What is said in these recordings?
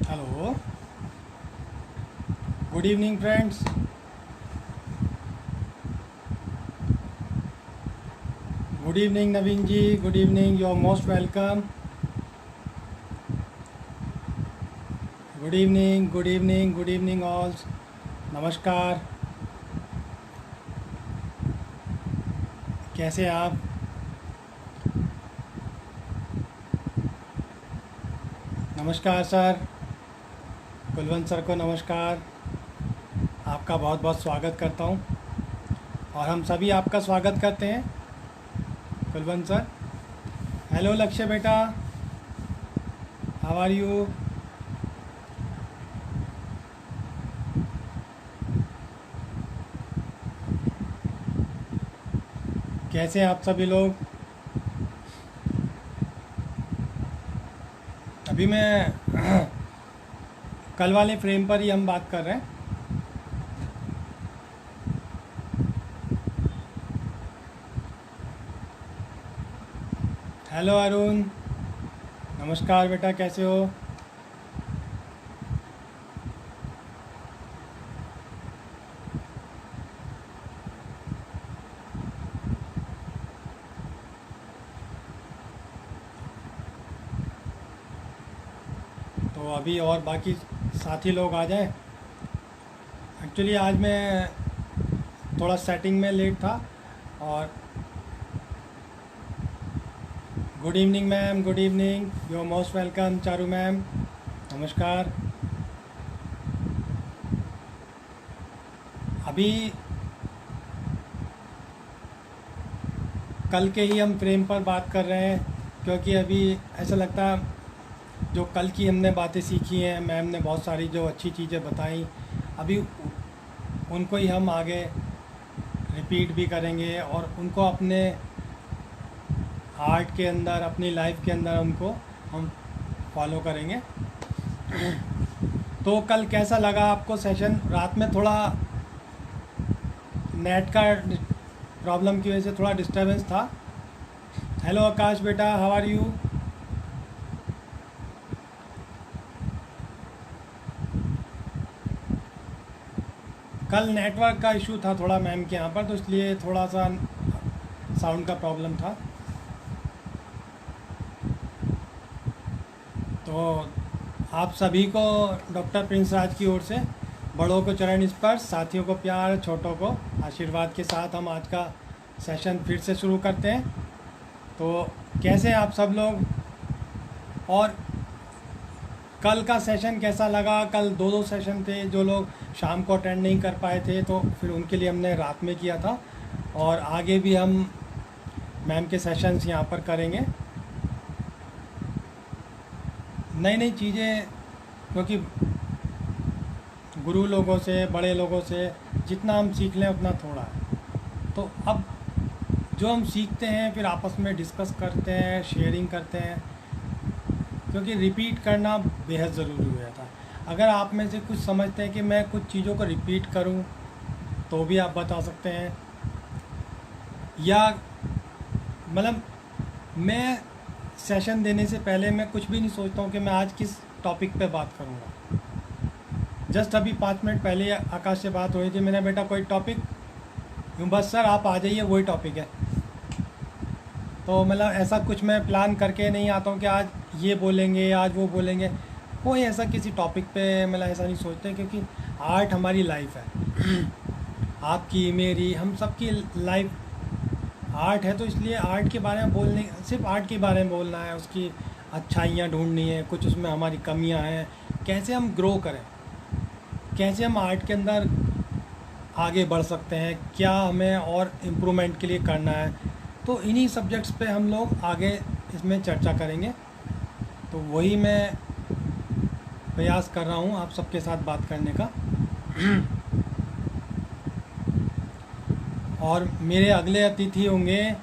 Hello, good evening friends. Good evening Naveen ji, good evening, you are most welcome. Good evening, good evening, good evening all. नमस्कार, कैसे हैं आप? नमस्कार sir, Kulwant sir को नमस्कार। आपका बहुत बहुत स्वागत करता हूं और हम सभी आपका स्वागत करते हैं कुलवंत सर। हेलो लक्ष्य बेटा, हाउ आर यू? कैसे हैं आप सभी लोग? अभी मैं कल वाले फ्रेम पर ही हम बात कर रहे हैं। हेलो अरुण, नमस्कार बेटा, कैसे हो? तो अभी और बाकी साथी लोग आ जाएं। एक्चुअली आज मैं थोड़ा सेटिंग में लेट था। और good evening ma'am, good evening, you are most welcome Charu ma'am, नमस्कार। अभी कल के ही हम फ्रेम पर बात कर रहे हैं, क्योंकि अभी ऐसा लगता है जो कल की हमने बातें सीखी हैं, मैम ने बहुत सारी जो अच्छी चीज़ें बताई, अभी उनको ही हम आगे रिपीट भी करेंगे और उनको अपने आर्ट के अंदर, अपनी लाइफ के अंदर उनको हम फॉलो करेंगे। तो कल कैसा लगा आपको सेशन? रात में थोड़ा नेट का प्रॉब्लम की वजह से थोड़ा डिस्टरबेंस था। हेलो आकाश बेटा, हाउ आर यू? कल नेटवर्क का इशू था थोड़ा मैम के यहाँ पर, तो इसलिए थोड़ा सा साउंड का प्रॉब्लम था। तो आप सभी को डॉक्टर प्रिंस राज की ओर से बड़ों को चरण स्पर्श, साथियों को प्यार, छोटों को आशीर्वाद के साथ हम आज का सेशन फिर से शुरू करते हैं। तो कैसे हैं आप सब लोग? और कल का सेशन कैसा लगा? कल दो दो सेशन थे, जो लोग शाम को अटेंड नहीं कर पाए थे तो फिर उनके लिए हमने रात में किया था, और आगे भी हम मैम के सेशंस यहाँ पर करेंगे। नई नई चीज़ें, क्योंकि गुरु लोगों से, बड़े लोगों से जितना हम सीख लें उतना थोड़ा है। तो अब जो हम सीखते हैं फिर आपस में डिस्कस करते हैं, शेयरिंग करते हैं, क्योंकि रिपीट करना बेहद ज़रूरी हो जाता है। अगर आप में से कुछ समझते हैं कि मैं कुछ चीज़ों को रिपीट करूं, तो भी आप बता सकते हैं। या मतलब मैं सेशन देने से पहले मैं कुछ भी नहीं सोचता हूं कि मैं आज किस टॉपिक पे बात करूंगा। जस्ट अभी 5 मिनट पहले आकाश से बात हो रही थी, मैंने बेटा कोई टॉपिक, यूँ बस सर आप आ जाइए, वही टॉपिक है। तो मतलब ऐसा कुछ मैं प्लान करके नहीं आता हूँ कि आज ये बोलेंगे, आज वो बोलेंगे। कोई ऐसा किसी टॉपिक पे मतलब ऐसा नहीं सोचते, क्योंकि आर्ट हमारी लाइफ है। आपकी, मेरी, हम सबकी लाइफ आर्ट है। तो इसलिए आर्ट के बारे में बोलने, सिर्फ आर्ट के बारे में बोलना है, उसकी अच्छाइयाँ ढूंढनी है, कुछ उसमें हमारी कमियाँ हैं, कैसे हम ग्रो करें, कैसे हम आर्ट के अंदर आगे बढ़ सकते हैं, क्या हमें और इम्प्रूवमेंट के लिए करना है। तो इन्हीं सब्जेक्ट्स पे हम लोग आगे इसमें चर्चा करेंगे। तो वही मैं प्रयास कर रहा हूँ आप सबके साथ बात करने का। और मेरे अगले अतिथि होंगे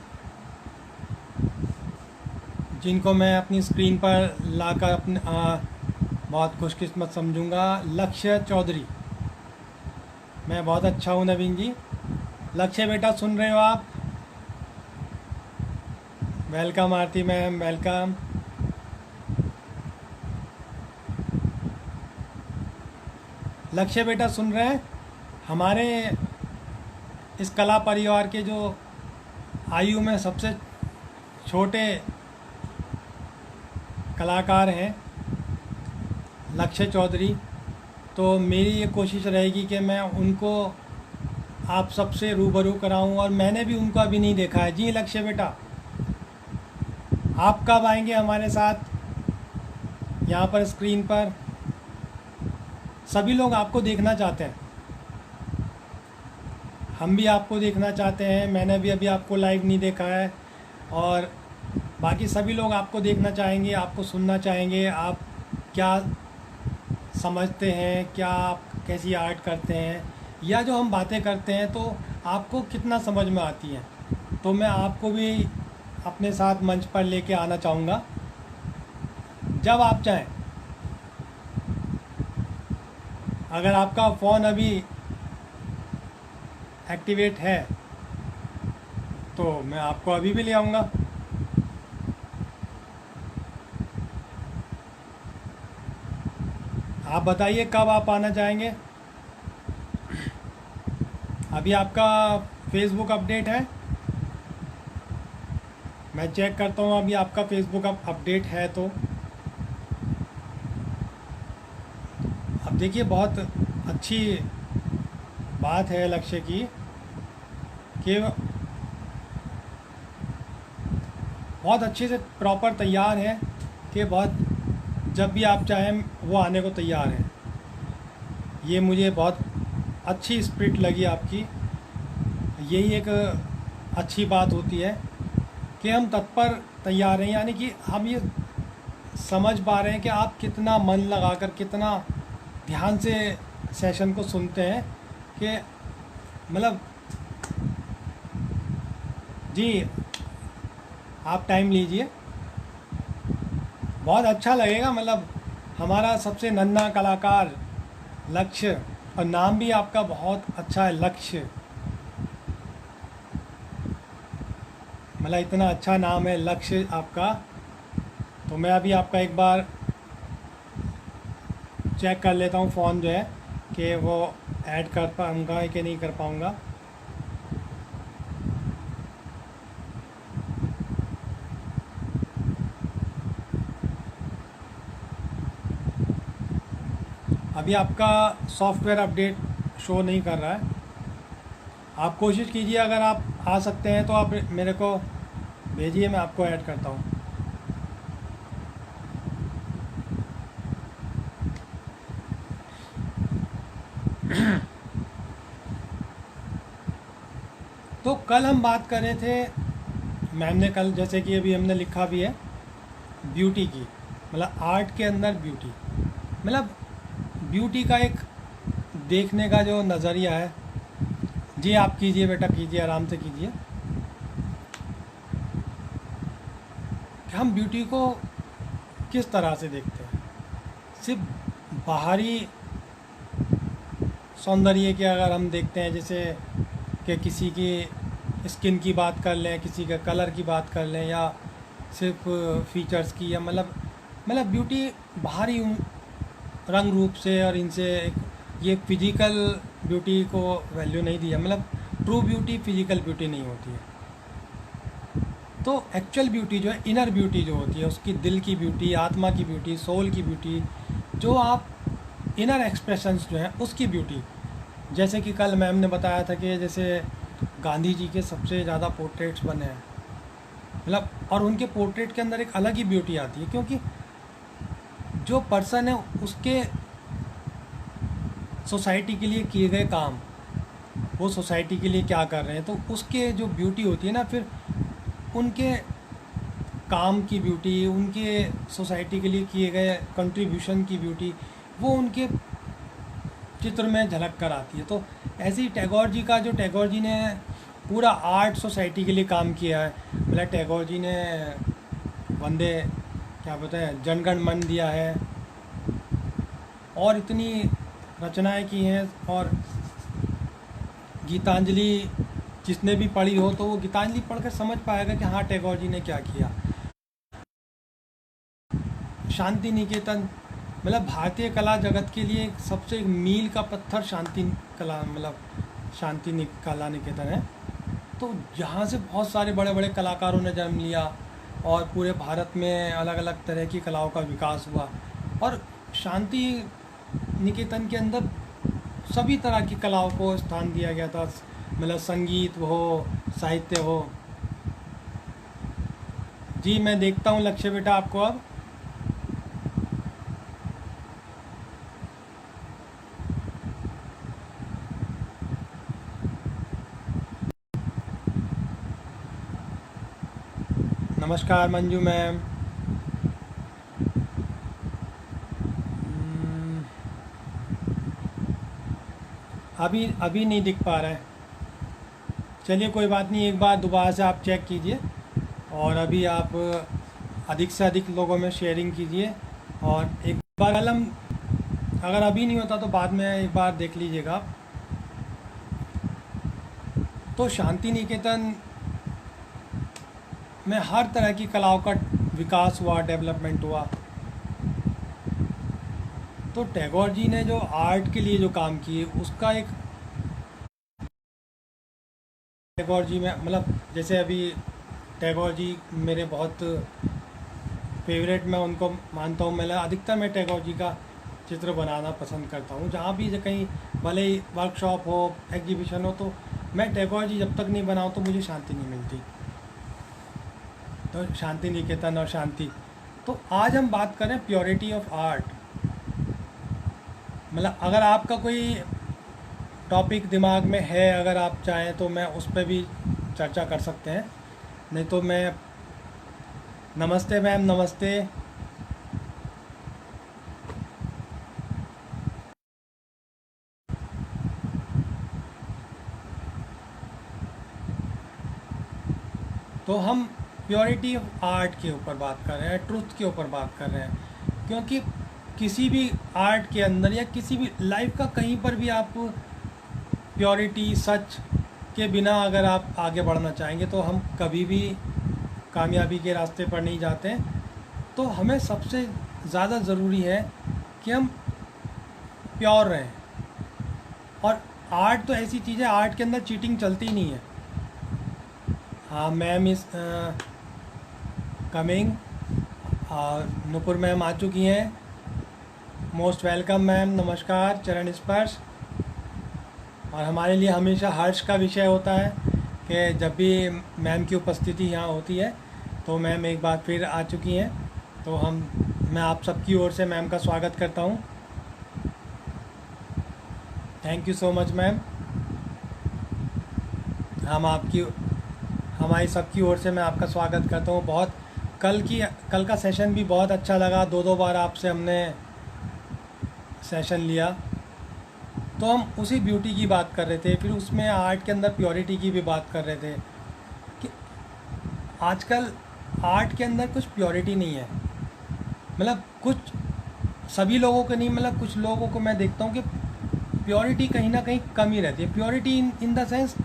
जिनको मैं अपनी स्क्रीन पर लाकर अपने बहुत खुशकिस्मत समझूंगा। लक्ष्य चौधरी। मैं बहुत अच्छा हूँ नवीन जी। लक्ष्य बेटा, सुन रहे हो आप? वेलकम आरती मैम, वेलकम। लक्ष्य बेटा सुन रहे हैं? हमारे इस कला परिवार के जो आयु में सबसे छोटे कलाकार हैं लक्ष्य चौधरी। तो मेरी ये कोशिश रहेगी कि मैं उनको आप सबसे रूबरू कराऊं, और मैंने भी उनको अभी नहीं देखा है। जी लक्ष्य बेटा, आप कब आएंगे हमारे साथ यहाँ पर स्क्रीन पर? सभी लोग आपको देखना चाहते हैं, हम भी आपको देखना चाहते हैं। मैंने भी अभी आपको लाइव नहीं देखा है, और बाकी सभी लोग आपको देखना चाहेंगे, आपको सुनना चाहेंगे। आप क्या समझते हैं, क्या आप कैसी आर्ट करते हैं, या जो हम बातें करते हैं तो आपको कितना समझ में आती है। तो मैं आपको भी अपने साथ मंच पर लेके आना चाहूँगा जब आप चाहें। अगर आपका फ़ोन अभी एक्टिवेट है तो मैं आपको अभी भी ले आऊँगा। आप बताइए कब आप आना चाहेंगे। अभी आपका फेसबुक अपडेट है? मैं चेक करता हूँ अभी आपका फेसबुक अपडेट है तो। अब देखिए, बहुत अच्छी बात है लक्ष्य की कि बहुत अच्छे से प्रॉपर तैयार है, कि बहुत जब भी आप चाहें वो आने को तैयार है। ये मुझे बहुत अच्छी स्पिरिट लगी आपकी। यही एक अच्छी बात होती है कि हम तत्पर तैयार हैं, यानी कि हम ये समझ पा रहे हैं कि आप कितना मन लगाकर, कितना ध्यान से सेशन को सुनते हैं। कि मतलब जी, आप टाइम लीजिए, बहुत अच्छा लगेगा। मतलब हमारा सबसे नन्हा कलाकार लक्ष्य, और नाम भी आपका बहुत अच्छा है, लक्ष्य। मतलब इतना अच्छा नाम है लक्ष्य आपका। तो मैं अभी आपका एक बार चेक कर लेता हूँ फ़ोन जो है कि वो ऐड कर पाऊँगा कि नहीं कर पाऊँगा। अभी आपका सॉफ्टवेयर अपडेट शो नहीं कर रहा है। आप कोशिश कीजिए, अगर आप आ सकते हैं तो आप मेरे को भेजिए, मैं आपको ऐड करता हूँ। तो कल हम बात कर रहे थे, मैम ने कल, जैसे कि अभी हमने लिखा भी है, ब्यूटी की। मतलब आर्ट के अंदर ब्यूटी, मतलब ब्यूटी का एक देखने का जो नज़रिया है। जी आप कीजिए बेटा, कीजिए, आराम से कीजिए। कि हम ब्यूटी को किस तरह से देखते हैं। सिर्फ बाहरी सौंदर्य के अगर हम देखते हैं, जैसे कि किसी की स्किन की बात कर लें, किसी के कलर की बात कर लें, या सिर्फ फीचर्स की, या मतलब ब्यूटी बाहरी रंग रूप से और इनसे ये फिजिकल ब्यूटी को वैल्यू नहीं दिया। मतलब ट्रू ब्यूटी फिजिकल ब्यूटी नहीं होती है। तो एक्चुअल ब्यूटी जो है, इनर ब्यूटी जो होती है, उसकी दिल की ब्यूटी, आत्मा की ब्यूटी, सोल की ब्यूटी, जो आप इनर एक्सप्रेशंस जो हैं उसकी ब्यूटी। जैसे कि कल मैम ने बताया था कि जैसे गांधी जी के सबसे ज़्यादा पोर्ट्रेट्स बने हैं, मतलब, और उनके पोर्ट्रेट के अंदर एक अलग ही ब्यूटी आती है, क्योंकि जो पर्सन है उसके सोसाइटी के लिए किए गए काम, वो सोसाइटी के लिए क्या कर रहे हैं, तो उसके जो ब्यूटी होती है ना, फिर उनके काम की ब्यूटी, उनके सोसाइटी के लिए किए गए कंट्रीब्यूशन की ब्यूटी, वो उनके चित्र में झलक कर आती है। तो ऐसे ही टैगोर जी का, जो टैगोर जी ने पूरा आर्ट सोसाइटी के लिए काम किया है। मतलब टैगोर जी ने वंदे, क्या बताएं, जनगण मन दिया है, और इतनी रचनाएं की हैं। और गीतांजलि जिसने भी पढ़ी हो तो वो गीतांजलि पढ़कर समझ पाएगा कि हाँ, टैगोर जी ने क्या किया। शांति निकेतन मतलब भारतीय कला जगत के लिए सबसे एक मील का पत्थर शांति कला मतलब कला निकेतन है। तो यहाँ से बहुत सारे बड़े बड़े कलाकारों ने जन्म लिया और पूरे भारत में अलग अलग तरह की कलाओं का विकास हुआ। और शांति निकेतन के अंदर सभी तरह की कलाओं को स्थान दिया गया था, मतलब संगीत हो, साहित्य हो। जी मैं देखता हूँ लक्ष्य बेटा आपको अब। नमस्कार मंजू मैम। अभी अभी नहीं दिख पा रहा है। चलिए कोई बात नहीं, एक बार दोबारा से आप चेक कीजिए और अभी आप अधिक से अधिक लोगों में शेयरिंग कीजिए। और एक बार कलम अगर अभी नहीं होता तो बाद में एक बार देख लीजिएगा आप। तो शांति निकेतन में हर तरह की कलाओं का विकास हुआ, डेवलपमेंट हुआ। तो टैगोर जी ने जो आर्ट के लिए जो काम किए उसका एक टैगोर जी में मतलब जैसे अभी टैगोर जी मेरे बहुत फेवरेट, मैं उनको मानता हूँ। मैं अधिकतर मैं टैगोर जी का चित्र बनाना पसंद करता हूँ। जहाँ भी कहीं भले ही वर्कशॉप हो, एग्जीबिशन हो, तो मैं टैगोर जी जब तक नहीं बनाऊँ तो मुझे शांति नहीं मिलती। तो शांति निकेतन और शांति। तो आज हम बात करें प्योरिटी ऑफ आर्ट। मतलब अगर आपका कोई टॉपिक दिमाग में है, अगर आप चाहें तो मैं उस पर भी चर्चा कर सकते हैं, नहीं तो मैं। नमस्ते मैम, नमस्ते। तो हम प्योरिटी ऑफ आर्ट के ऊपर बात कर रहे हैं, ट्रुथ के ऊपर बात कर रहे हैं। क्योंकि किसी भी आर्ट के अंदर या किसी भी लाइफ का कहीं पर भी आप प्योरिटी, सच के बिना अगर आप आगे बढ़ना चाहेंगे तो हम कभी भी कामयाबी के रास्ते पर नहीं जाते हैं। तो हमें सबसे ज़्यादा ज़रूरी है कि हम प्योर रहें। और आर्ट तो ऐसी चीज़ है, आर्ट के अंदर चीटिंग चलती ही नहीं है। हाँ मैम इस कमिंग, नुपुर मैम आ चुकी हैं। मोस्ट वेलकम मैम, नमस्कार, चरण स्पर्श। और हमारे लिए हमेशा हर्ष का विषय होता है कि जब भी मैम की उपस्थिति यहाँ होती है तो मैम एक बार फिर आ चुकी हैं। तो मैं आप सबकी ओर से मैम का स्वागत करता हूँ। Thank you so much ma'am. हमारी सबकी ओर से मैं आपका स्वागत करता हूँ। बहुत कल का सेशन भी बहुत अच्छा लगा। दो बार आपसे हमने सेशन लिया। तो हम उसी ब्यूटी की बात कर रहे थे, फिर उसमें आर्ट के अंदर प्योरिटी की भी बात कर रहे थे कि आजकल आर्ट के अंदर कुछ प्योरिटी नहीं है। मतलब कुछ सभी लोगों को नहीं, मतलब कुछ लोगों को मैं देखता हूँ कि प्योरिटी कहीं ना कहीं कम ही रहती है। प्योरिटी इन द सेंस,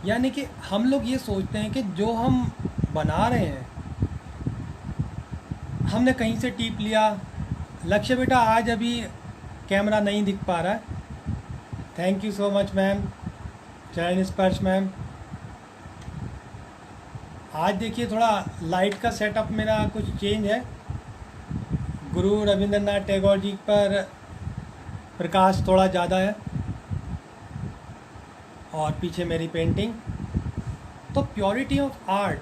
यानी कि हम लोग ये सोचते हैं कि जो हम बना रहे हैं हमने कहीं से टीप लिया। लक्ष्य बेटा आज अभी कैमरा नहीं दिख पा रहा है। Thank you so much ma'am, चरण स्पर्श मैम। आज देखिए थोड़ा लाइट का सेटअप मेरा कुछ चेंज है। गुरु रविंद्रनाथ टैगोर जी पर प्रकाश थोड़ा ज़्यादा है और पीछे मेरी पेंटिंग। तो प्योरिटी ऑफ आर्ट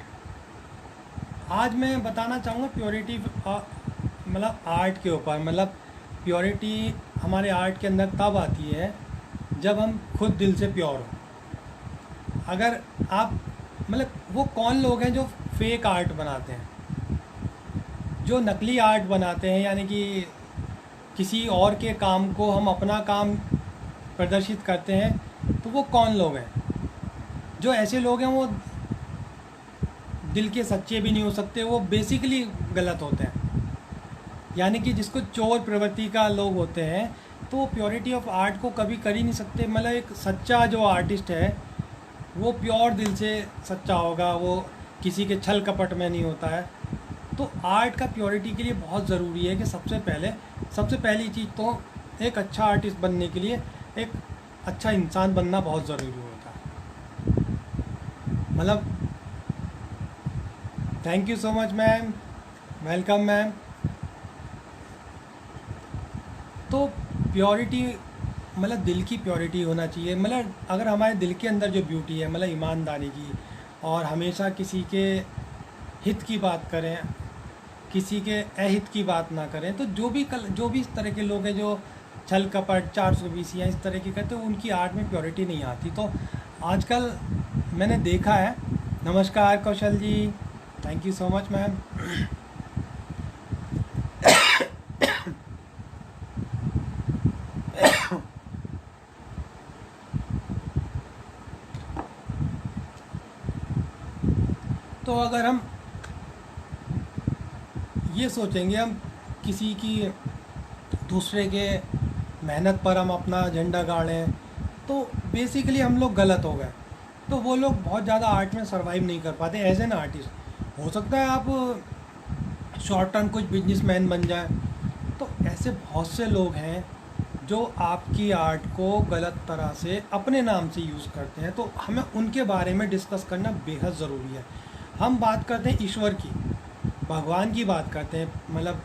आज मैं बताना चाहूँगा। प्योरिटी मतलब आर्ट के ऊपर, मतलब प्योरिटी हमारे आर्ट के अंदर तब आती है जब हम खुद दिल से प्योर हो। अगर आप मतलब वो कौन लोग हैं जो फेक आर्ट बनाते हैं, जो नकली आर्ट बनाते हैं, यानी कि किसी और के काम को हम अपना काम प्रदर्शित करते हैं, तो वो कौन लोग हैं? जो ऐसे लोग हैं वो दिल के सच्चे भी नहीं हो सकते, वो बेसिकली गलत होते हैं। यानी कि जिसको चोर प्रवृत्ति का लोग होते हैं तो वो प्योरिटी ऑफ आर्ट को कभी कर ही नहीं सकते। मतलब एक सच्चा जो आर्टिस्ट है वो प्योर दिल से सच्चा होगा, वो किसी के छल कपट में नहीं होता है। तो आर्ट का प्योरिटी के लिए बहुत ज़रूरी है कि सबसे पहली चीज़ तो एक अच्छा आर्टिस्ट बनने के लिए एक अच्छा इंसान बनना बहुत ज़रूरी होता है। मतलब thank you so much ma'am, welcome ma'am. तो प्योरिटी मतलब दिल की प्योरिटी होना चाहिए। मतलब अगर हमारे दिल के अंदर जो ब्यूटी है, मतलब ईमानदारी की, और हमेशा किसी के हित की बात करें, किसी के अहित की बात ना करें, तो जो भी इस तरह के लोग हैं जो छल कपट 420 या इस तरह की करते हैं, उनकी आर्ट में प्योरिटी नहीं आती। तो आजकल मैंने देखा है। नमस्कार Kaushal ji, thank you so much ma'am. तो अगर हम ये सोचेंगे, हम किसी की दूसरे के मेहनत पर हम अपना झंडा गाड़ें, तो बेसिकली हम लोग गलत हो गए। तो वो लोग बहुत ज़्यादा आर्ट में सरवाइव नहीं कर पाते एज एन आर्टिस्ट। हो सकता है आप शॉर्ट टर्म कुछ बिजनेसमैन बन जाए। तो ऐसे बहुत से लोग हैं जो आपकी आर्ट को गलत तरह से अपने नाम से यूज़ करते हैं। तो हमें उनके बारे में डिस्कस करना बेहद ज़रूरी है। हम बात करते हैं ईश्वर की, भगवान की बात करते हैं, मतलब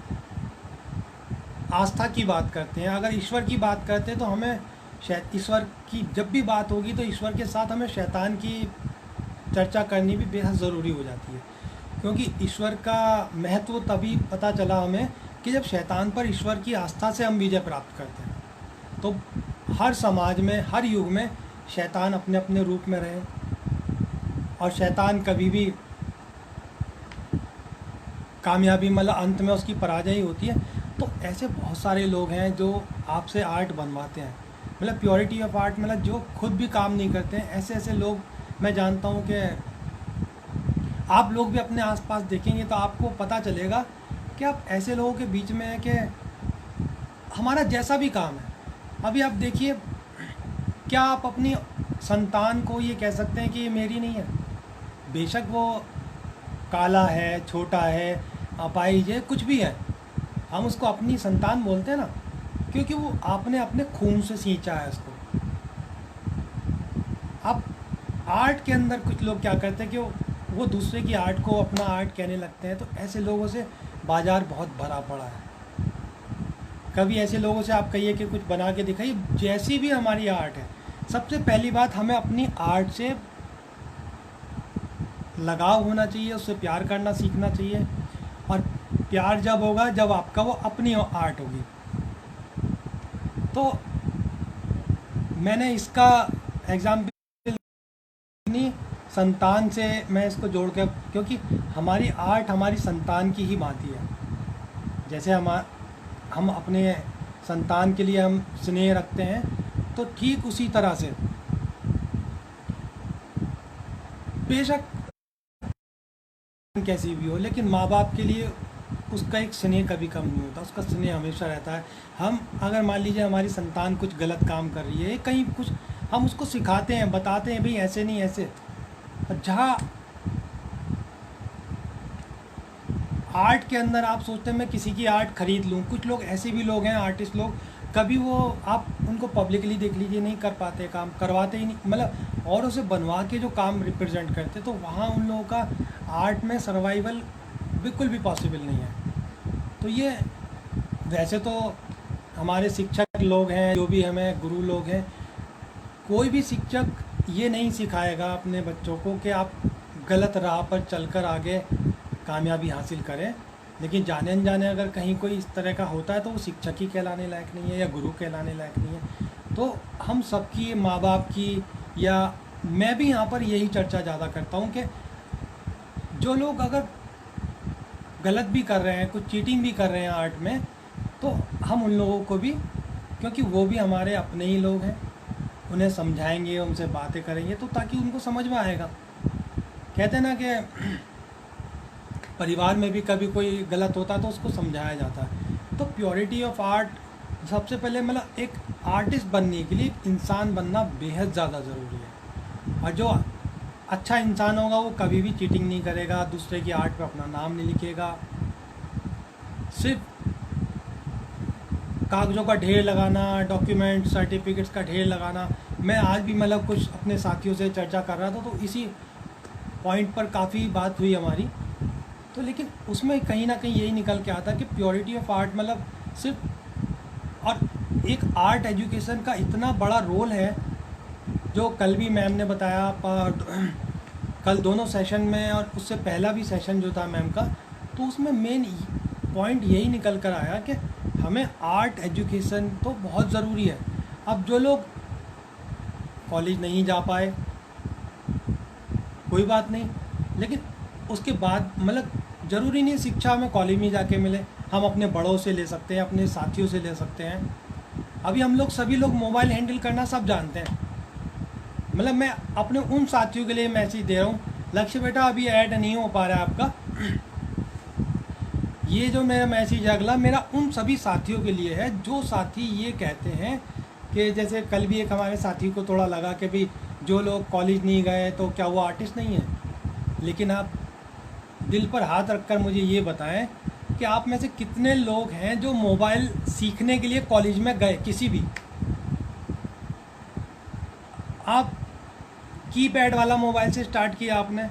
आस्था की बात करते हैं। अगर ईश्वर की बात करते हैं तो हमें ईश्वर की जब भी बात होगी तो ईश्वर के साथ हमें शैतान की चर्चा करनी भी बेहद ज़रूरी हो जाती है। क्योंकि ईश्वर का महत्व तभी पता चला हमें कि जब शैतान पर ईश्वर की आस्था से हम विजय प्राप्त करते हैं। तो हर समाज में, हर युग में शैतान अपने अपने रूप में रहे, और शैतान कभी भी कामयाबी, मतलब अंत में उसकी पराजय ही होती है। तो ऐसे बहुत सारे लोग हैं जो आपसे आर्ट बनवाते हैं, मतलब प्योरिटी ऑफ आर्ट, मतलब जो खुद भी काम नहीं करते हैं। ऐसे ऐसे लोग मैं जानता हूँ कि आप लोग भी अपने आसपास देखेंगे तो आपको पता चलेगा कि आप ऐसे लोगों के बीच में है कि हमारा जैसा भी काम है। अभी आप देखिए, क्या आप अपनी संतान को ये कह सकते हैं कि ये मेरी नहीं है? बेशक वो काला है, छोटा है, अपाहिज है, कुछ भी है, हम उसको अपनी संतान बोलते हैं ना, क्योंकि वो आपने अपने खून से सींचा है उसको। अब आर्ट के अंदर कुछ लोग क्या करते हैं कि वो दूसरे की आर्ट को अपना आर्ट कहने लगते हैं। तो ऐसे लोगों से बाज़ार बहुत भरा पड़ा है। कभी ऐसे लोगों से आप कहिए कि कुछ बना के दिखाइए, जैसी भी हमारी आर्ट है, सबसे पहली बात हमें अपनी आर्ट से लगाव होना चाहिए, उससे प्यार करना सीखना चाहिए। और प्यार जब होगा जब आपका वो अपनी आर्ट होगी। तो मैंने इसका एग्जाम्पल अपनी संतान से मैं इसको जोड़ के, क्योंकि हमारी आर्ट हमारी संतान की ही भांति है। जैसे हम अपने संतान के लिए हम स्नेह रखते हैं, तो ठीक उसी तरह से बेशक कैसी भी हो, लेकिन माँ बाप के लिए उसका एक स्नेह कभी कम नहीं होता, उसका स्नेह हमेशा रहता है। हम अगर मान लीजिए हमारी संतान कुछ गलत काम कर रही है, कहीं कुछ, हम उसको सिखाते हैं, बताते हैं भाई ऐसे नहीं ऐसे। जहाँ आर्ट के अंदर आप सोचते हैं मैं किसी की आर्ट खरीद लूँ, कुछ लोग ऐसे भी लोग हैं आर्टिस्ट लोग, कभी वो आप उनको पब्लिकली देख लीजिए नहीं कर पाते, काम करवाते ही नहीं, मतलब और उसे बनवा के जो काम रिप्रेजेंट करते, तो वहाँ उन लोगों का आर्ट में सर्वाइवल बिल्कुल भी पॉसिबल नहीं है। तो ये वैसे तो हमारे शिक्षक लोग हैं, जो भी हमें गुरु लोग हैं, कोई भी शिक्षक ये नहीं सिखाएगा अपने बच्चों को कि आप गलत राह पर चलकर आगे कामयाबी हासिल करें। लेकिन जाने अनजाने अगर कहीं कोई इस तरह का होता है तो वो शिक्षक ही कहलाने लायक नहीं है या गुरु कहलाने लायक नहीं है। तो हम सबकी, माँ बाप की, या मैं भी यहाँ पर यही चर्चा ज़्यादा करता हूँ कि जो लोग अगर गलत भी कर रहे हैं, कुछ चीटिंग भी कर रहे हैं आर्ट में, तो हम उन लोगों को भी, क्योंकि वो भी हमारे अपने ही लोग हैं, उन्हें समझाएंगे, उनसे बातें करेंगे तो ताकि उनको समझ में आएगा। कहते हैं ना कि परिवार में भी कभी कोई गलत होता है तो उसको समझाया जाता है। तो प्योरिटी ऑफ आर्ट सबसे पहले, मतलब एक आर्टिस्ट बनने के लिए एक इंसान बनना बेहद ज़्यादा ज़रूरी है। और जो अच्छा इंसान होगा वो कभी भी चीटिंग नहीं करेगा, दूसरे की आर्ट पे अपना नाम नहीं लिखेगा। सिर्फ कागज़ों का ढेर लगाना, डॉक्यूमेंट सर्टिफिकेट्स का ढेर लगाना। मैं आज भी मतलब कुछ अपने साथियों से चर्चा कर रहा था तो इसी पॉइंट पर काफ़ी बात हुई हमारी। तो लेकिन उसमें कहीं ना कहीं यही निकल के आता कि प्योरिटी ऑफ आर्ट मतलब सिर्फ, और एक आर्ट एजुकेशन का इतना बड़ा रोल है जो कल भी मैम ने बताया, पर कल दोनों सेशन में और उससे पहला भी सेशन जो था मैम का, तो उसमें मेन पॉइंट यही निकल कर आया कि हमें आर्ट एजुकेशन तो बहुत ज़रूरी है। अब जो लोग कॉलेज नहीं जा पाए कोई बात नहीं, लेकिन उसके बाद मतलब ज़रूरी नहीं शिक्षा हमें कॉलेज में जाके मिले, हम अपने बड़ों से ले सकते हैं, अपने साथियों से ले सकते हैं। अभी हम लोग सभी लोग मोबाइल हैंडल करना सब जानते हैं। मतलब मैं अपने उन साथियों के लिए मैसेज दे रहा हूँ, लक्ष्य बेटा अभी ऐड नहीं हो पा रहा है आपका। ये जो मेरा मैसेज है अगला मेरा उन सभी साथियों के लिए है जो साथी ये कहते हैं कि जैसे कल भी एक हमारे साथी को थोड़ा लगा कि भाई जो लोग कॉलेज नहीं गए तो क्या वो आर्टिस्ट नहीं है। लेकिन आप दिल पर हाथ रखकर मुझे ये बताएं कि आप में से कितने लोग हैं जो मोबाइल सीखने के लिए कॉलेज में गए। किसी भी, आप कीपैड वाला मोबाइल से स्टार्ट किया आपने,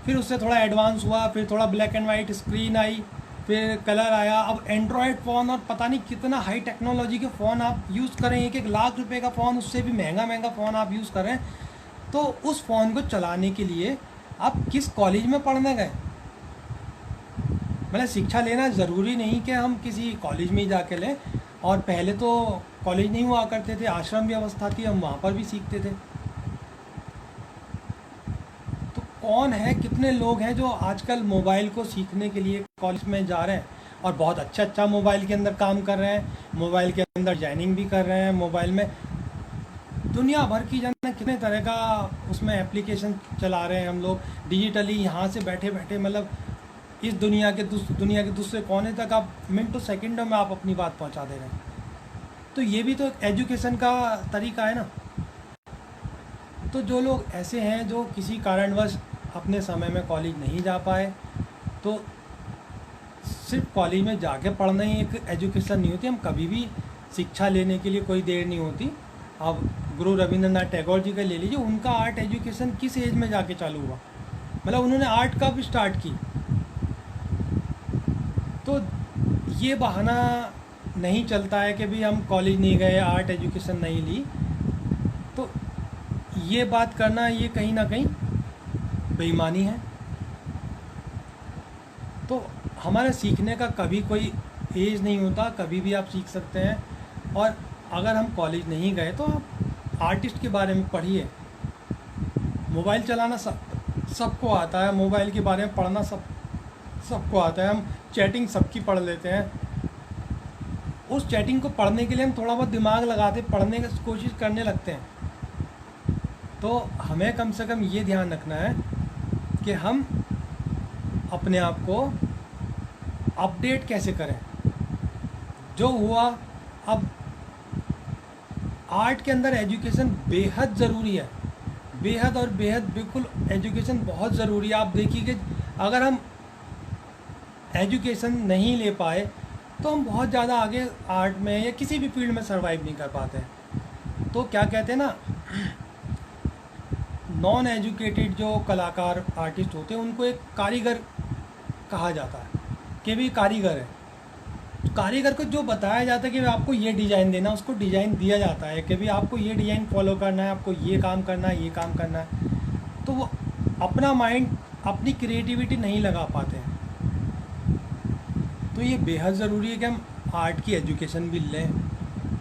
फिर उससे थोड़ा एडवांस हुआ, फिर थोड़ा black and white screen I, फिर कलर आया, अब एंड्रॉयड फ़ोन और पता नहीं कितना हाई टेक्नोलॉजी के फ़ोन आप यूज़ करें, 1-1 लाख रुपए का फ़ोन, उससे भी महंगा महंगा फ़ोन आप यूज़ करें। तो उस फ़ोन को चलाने के लिए आप किस कॉलेज में पढ़ने गए? मतलब शिक्षा लेना ज़रूरी नहीं कि हम किसी कॉलेज में ही जाके लें, और पहले तो कॉलेज नहीं हुआ करते थे, आश्रम व्यवस्था थी, हम वहाँ पर भी सीखते थे। तो कौन है, कितने लोग हैं जो आजकल मोबाइल को सीखने के लिए कॉलेज में जा रहे हैं और बहुत अच्छा मोबाइल के अंदर काम कर रहे हैं, मोबाइल के अंदर डिजाइनिंग भी कर रहे हैं, मोबाइल में दुनिया भर की जाने कितने तरह का उसमें एप्लीकेशन चला रहे हैं हम लोग डिजिटली, यहाँ से बैठे बैठे मतलब इस दुनिया के दूसरे कोने तक आप मिनटों सेकंडों में आप अपनी बात पहुँचा दे रहे हैं। तो ये भी तो एजुकेशन का तरीका है ना। तो जो लोग ऐसे हैं जो किसी कारणवश अपने समय में कॉलेज नहीं जा पाए, तो सिर्फ कॉलेज में जाके पढ़ना ही एक एजुकेशन नहीं होती। हम कभी भी शिक्षा लेने के लिए कोई देर नहीं होती। अब गुरु रविंद्रनाथ टैगोर जी का ले लीजिए, उनका आर्ट एजुकेशन किस एज में जाके चालू हुआ, मतलब उन्होंने आर्ट कब स्टार्ट की। तो ये बहाना नहीं चलता है कि भाई हम कॉलेज नहीं गए, आर्ट एजुकेशन नहीं ली, तो ये बात करना ये कहीं ना कहीं बेईमानी है। तो हमारे सीखने का कभी कोई एज नहीं होता, कभी भी आप सीख सकते हैं। और अगर हम कॉलेज नहीं गए तो आप आर्टिस्ट के बारे में पढ़िए। मोबाइल चलाना सबको आता है, मोबाइल के बारे में पढ़ना सबको आता है। हम चैटिंग सबकी पढ़ लेते हैं। उस चैटिंग को पढ़ने के लिए हम थोड़ा बहुत दिमाग लगाते पढ़ने की कोशिश करने लगते हैं। तो हमें कम से कम ये ध्यान रखना है कि हम अपने आप को अपडेट कैसे करें। जो हुआ, अब आर्ट के अंदर एजुकेशन बेहद ज़रूरी है, बेहद और बेहद, बिल्कुल एजुकेशन बहुत ज़रूरी है। आप देखिए कि अगर हम एजुकेशन नहीं ले पाए तो हम बहुत ज़्यादा आगे आर्ट में या किसी भी फील्ड में सरवाइव नहीं कर पाते हैं। तो क्या कहते हैं ना, नॉन एजुकेटेड जो कलाकार आर्टिस्ट होते हैं उनको एक कारीगर कहा जाता है कि भी कारीगर है। तो कारीगर को जो बताया जाता है कि आपको ये डिज़ाइन देना, उसको डिज़ाइन दिया जाता है कि भी आपको ये डिज़ाइन फॉलो करना है, आपको ये काम करना है, ये काम करना है। तो वो अपना माइंड, अपनी क्रिएटिविटी नहीं लगा पाते हैं। तो ये बेहद ज़रूरी है कि हम आर्ट की एजुकेशन भी लें।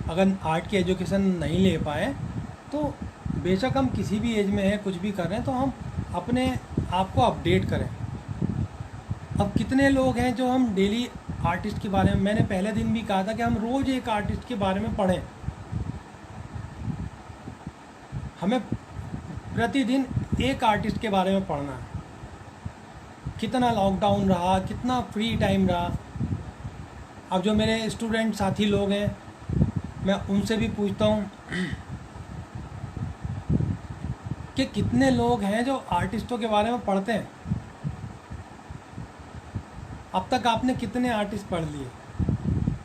अगर आर्ट की एजुकेशन नहीं ले पाए तो बेशक हम किसी भी एज में हैं, कुछ भी कर रहे हैं, तो हम अपने आप को अपडेट करें। अब कितने लोग हैं जो हम डेली आर्टिस्ट के बारे में, मैंने पहले दिन भी कहा था कि हम रोज़ एक आर्टिस्ट के बारे में पढ़ें। हमें प्रतिदिन एक आर्टिस्ट के बारे में पढ़ना है। कितना लॉकडाउन रहा, कितना फ्री टाइम रहा। अब जो मेरे स्टूडेंट साथी लोग हैं, मैं उनसे भी पूछता हूँ कि कितने लोग हैं जो आर्टिस्टों के बारे में पढ़ते हैं। अब तक आपने कितने आर्टिस्ट पढ़ लिए,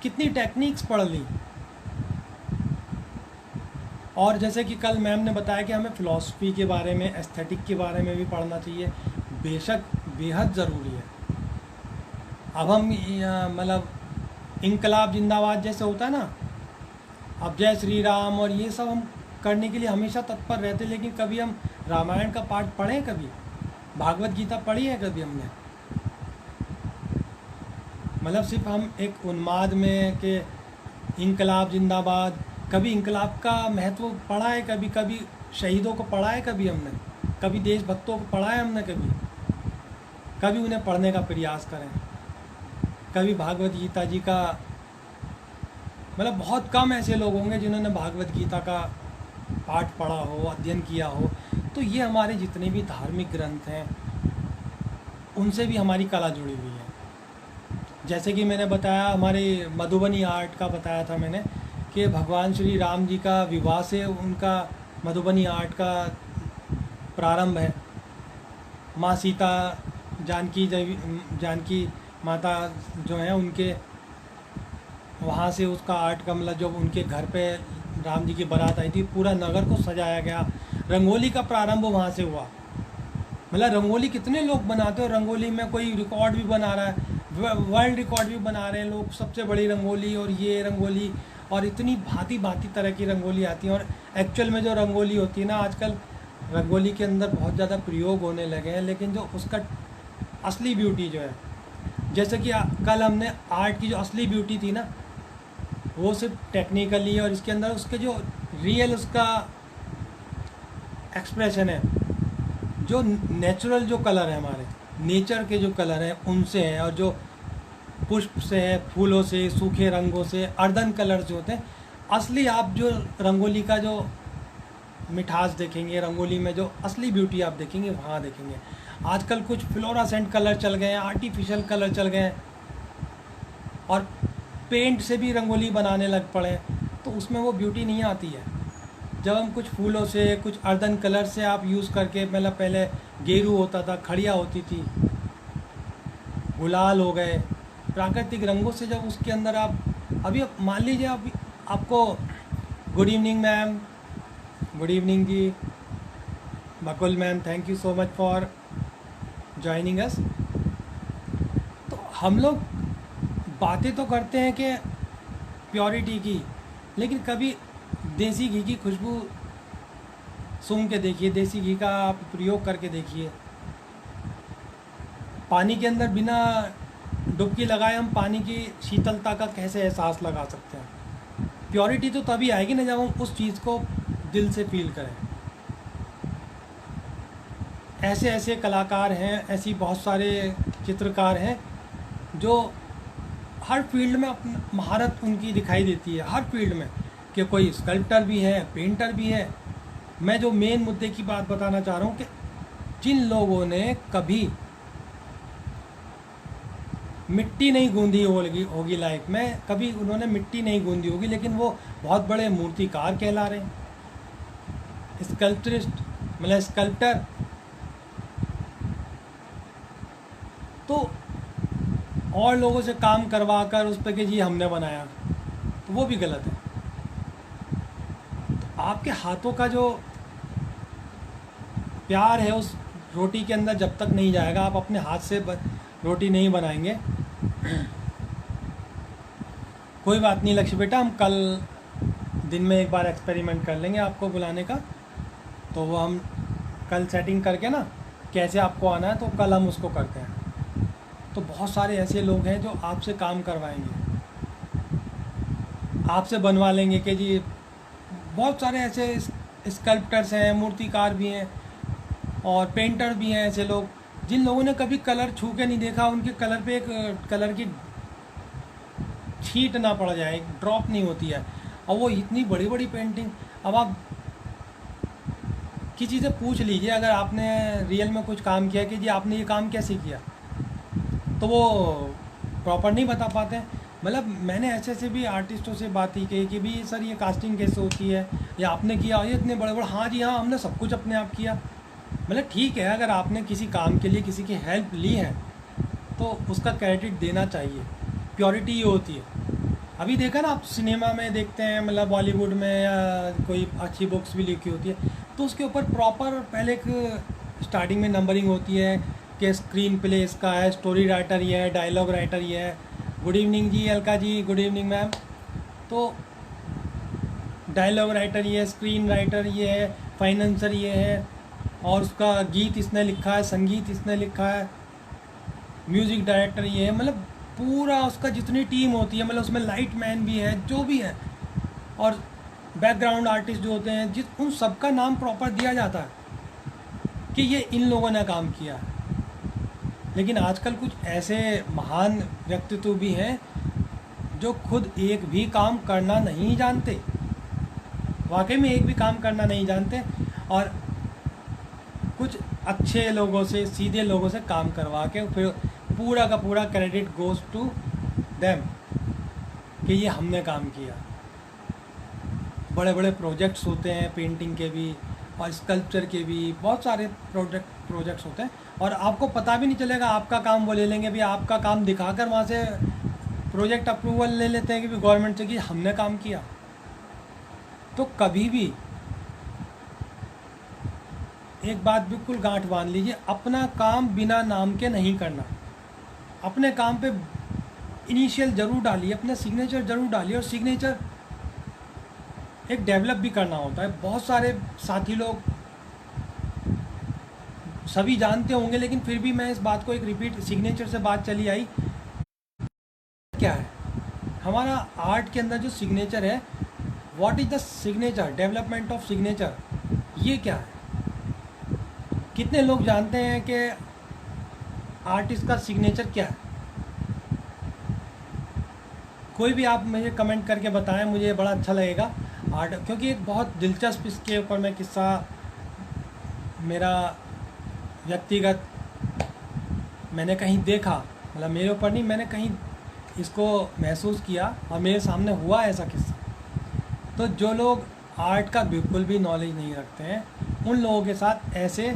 कितनी टेक्निक्स पढ़ ली। और जैसे कि कल मैम ने बताया कि हमें फ़िलासफ़ी के बारे में, एस्थेटिक के बारे में भी पढ़ना चाहिए, बेशक बेहद ज़रूरी है। अब हम मतलब इनकलाब जिंदाबाद जैसे होता है ना, अब जय श्री राम और ये सब हम करने के लिए हमेशा तत्पर रहते, लेकिन कभी हम रामायण का पाठ पढ़ें, कभी भागवत गीता पढ़ी है कभी हमने? मतलब सिर्फ हम एक उन्माद में कि इनकलाब जिंदाबाद, कभी इनकलाब का महत्व पढ़ा है? कभी कभी शहीदों को पढ़ा है कभी हमने? कभी देशभक्तों को पढ़ा है हमने? कभी उन्हें पढ़ने का प्रयास करें। कभी भागवत गीता जी का, मतलब बहुत कम ऐसे लोग होंगे जिन्होंने भागवत गीता का पाठ पढ़ा हो, अध्ययन किया हो। तो ये हमारे जितने भी धार्मिक ग्रंथ हैं उनसे भी हमारी कला जुड़ी हुई है। जैसे कि मैंने बताया, हमारे मधुबनी आर्ट का बताया था मैंने कि भगवान श्री राम जी का विवाह से उनका मधुबनी आर्ट का प्रारंभ है। माँ सीता, जानकी माता जो हैं उनके वहाँ से उसका आर्ट का, मतलब जब उनके घर पे राम जी की बारात आई थी, पूरा नगर को सजाया गया। रंगोली का प्रारंभ वहाँ से हुआ। मतलब रंगोली कितने लोग बनाते हो, रंगोली में कोई रिकॉर्ड भी बना रहा है, वर्ल्ड रिकॉर्ड भी बना रहे हैं लोग, सबसे बड़ी रंगोली और ये रंगोली, और इतनी भांति भांति तरह की रंगोली आती है। और एक्चुअल में जो रंगोली होती है ना, आजकल रंगोली के अंदर बहुत ज़्यादा प्रयोग होने लगे हैं, लेकिन जो उसका असली ब्यूटी जो है, जैसे कि कल हमने आर्ट की जो असली ब्यूटी थी ना, वो सिर्फ टेक्निकली और इसके अंदर उसके जो रियल उसका एक्सप्रेशन है, जो नेचुरल जो कलर है, हमारे नेचर के जो कलर हैं उनसे हैं, और जो पुष्प से है, फूलों से, सूखे रंगों से, अर्धन कलर जो होते हैं। असली आप जो रंगोली का जो मिठास देखेंगे, रंगोली में जो असली ब्यूटी आप देखेंगे, वहाँ देखेंगे। आजकल कुछ फ्लोरासेंट कलर चल गए हैं, आर्टिफिशियल कलर चल गए हैं, और पेंट से भी रंगोली बनाने लग पड़े, तो उसमें वो ब्यूटी नहीं आती है। जब हम कुछ फूलों से, कुछ अर्धन कलर से आप यूज़ करके, मतलब पहले गेरू होता था, खड़िया होती थी, गुलाल हो गए, प्राकृतिक रंगों से जब उसके अंदर आप, अभी मान लीजिए आपको good evening ma'am, good evening ji, Bakul ma'am, thank you so much for joining us. तो हम लोग बातें तो करते हैं कि प्योरिटी की, लेकिन कभी देसी घी की खुशबू सूंघ के देखिए, देसी घी का आप प्रयोग करके देखिए। पानी के अंदर बिना डुबकी लगाए हम पानी की शीतलता का कैसे एहसास लगा सकते हैं? प्योरिटी तो तभी आएगी ना जब हम उस चीज़ को दिल से फील करें। ऐसे ऐसे कलाकार हैं, ऐसी बहुत सारे चित्रकार हैं जो हर फील्ड में अपनी महारत उनकी दिखाई देती है, हर फील्ड में, कि कोई स्कल्प्टर भी है, पेंटर भी है। मैं जो मेन मुद्दे की बात बताना चाह रहा हूँ कि जिन लोगों ने कभी मिट्टी नहीं गूंदी होगी लाइफ में, कभी उन्होंने मिट्टी नहीं गूंदी होगी, लेकिन वो बहुत बड़े मूर्तिकार कहला रहे हैं, स्कल्प्टरिस्ट, मतलब स्कल्प्टर। तो और लोगों से काम करवा कर उस पर कि जी हमने बनाया, तो वो भी गलत है। तो आपके हाथों का जो प्यार है उस रोटी के अंदर जब तक नहीं जाएगा, आप अपने हाथ से रोटी नहीं बनाएंगे। कोई बात नहीं लक्ष्य बेटा, हम कल दिन में एक बार एक्सपेरिमेंट कर लेंगे आपको बुलाने का, तो वो हम कल सेटिंग करके ना, कैसे आपको आना है तो कल हम उसको करते हैं। तो बहुत सारे ऐसे लोग हैं जो आपसे काम करवाएंगे, आपसे बनवा लेंगे कि जी, बहुत सारे ऐसे स्कल्प्टर्स हैं, मूर्तिकार भी हैं और पेंटर भी हैं, ऐसे लोग जिन लोगों ने कभी कलर छू के नहीं देखा, उनके कलर पे एक कलर की छींट ना पड़ जाए, एक ड्रॉप नहीं होती है, और वो इतनी बड़ी बड़ी पेंटिंग। अब आप किसी से पूछ लीजिए, अगर आपने रियल में कुछ काम किया कि जी आपने ये काम कैसे किया, तो वो प्रॉपर नहीं बता पाते हैं। मतलब मैंने ऐसे ऐसे भी आर्टिस्टों से बात ही की कि भी सर ये कास्टिंग कैसे होती है, या आपने किया ये इतने बड़े बड़े, हाँ जी हाँ हमने सब कुछ अपने आप किया। मतलब ठीक है, अगर आपने किसी काम के लिए किसी की हेल्प ली है तो उसका क्रेडिट देना चाहिए, प्योरिटी ये होती है। अभी देखा ना आप सिनेमा में देखते हैं, मतलब बॉलीवुड में या कोई अच्छी बुक्स भी लिखी होती है तो उसके ऊपर प्रॉपर पहले एक स्टार्टिंग में नंबरिंग होती है कि स्क्रीन प्ले इसका है, स्टोरी राइटर ये है, डायलॉग राइटर ये है। गुड इवनिंग जी Alka ji, good evening ma'am. तो डायलॉग राइटर ये है, स्क्रीन राइटर ये है, फाइनेंसर ये है, और उसका गीत इसने लिखा है, संगीत इसने लिखा है, म्यूज़िक डायरेक्टर ये है। मतलब पूरा उसका जितनी टीम होती है, मतलब उसमें लाइट मैन भी है, जो भी है, और बैकग्राउंड आर्टिस्ट जो होते हैं, जिस उन सबका नाम प्रॉपर दिया जाता है कि ये इन लोगों ने काम किया है। लेकिन आजकल कुछ ऐसे महान व्यक्तित्व भी हैं जो खुद एक भी काम करना नहीं जानते, वाकई में एक भी काम करना नहीं जानते, और कुछ अच्छे लोगों से, सीधे लोगों से काम करवा के फिर पूरा का पूरा क्रेडिट गोज़ टू देम कि ये हमने काम किया। बड़े बड़े प्रोजेक्ट्स होते हैं पेंटिंग के भी और स्कल्पचर के भी, बहुत सारे प्रोजेक्ट्स होते हैं, और आपको पता भी नहीं चलेगा आपका काम वो ले लेंगे भी, आपका काम दिखाकर वहाँ से प्रोजेक्ट अप्रूवल ले लेते हैं कि भी गवर्नमेंट से कि हमने काम किया। तो कभी भी एक बात बिल्कुल गांठ बांध लीजिए, अपना काम बिना नाम के नहीं करना। अपने काम पे इनिशियल ज़रूर डालिए, अपने सिग्नेचर ज़रूर डालिए, और सिग्नेचर एक डेवलप भी करना होता है। बहुत सारे साथी लोग सभी जानते होंगे, लेकिन फिर भी मैं इस बात को एक रिपीट, सिग्नेचर से बात चली आई, क्या है हमारा आर्ट के अंदर जो सिग्नेचर है, what is the signature, development of signature, ये क्या है? कितने लोग जानते हैं कि आर्टिस्ट का सिग्नेचर क्या है? कोई भी आप मुझे कमेंट करके बताएं, मुझे बड़ा अच्छा लगेगा। आर्ट, क्योंकि एक बहुत दिलचस्प इसके ऊपर मैं किस्सा मेरा व्यक्तिगत मैंने कहीं देखा, मतलब मेरे ऊपर नहीं, मैंने कहीं इसको महसूस किया और मेरे सामने हुआ ऐसा किस्सा। तो जो लोग आर्ट का बिल्कुल भी नॉलेज नहीं रखते हैं, उन लोगों के साथ ऐसे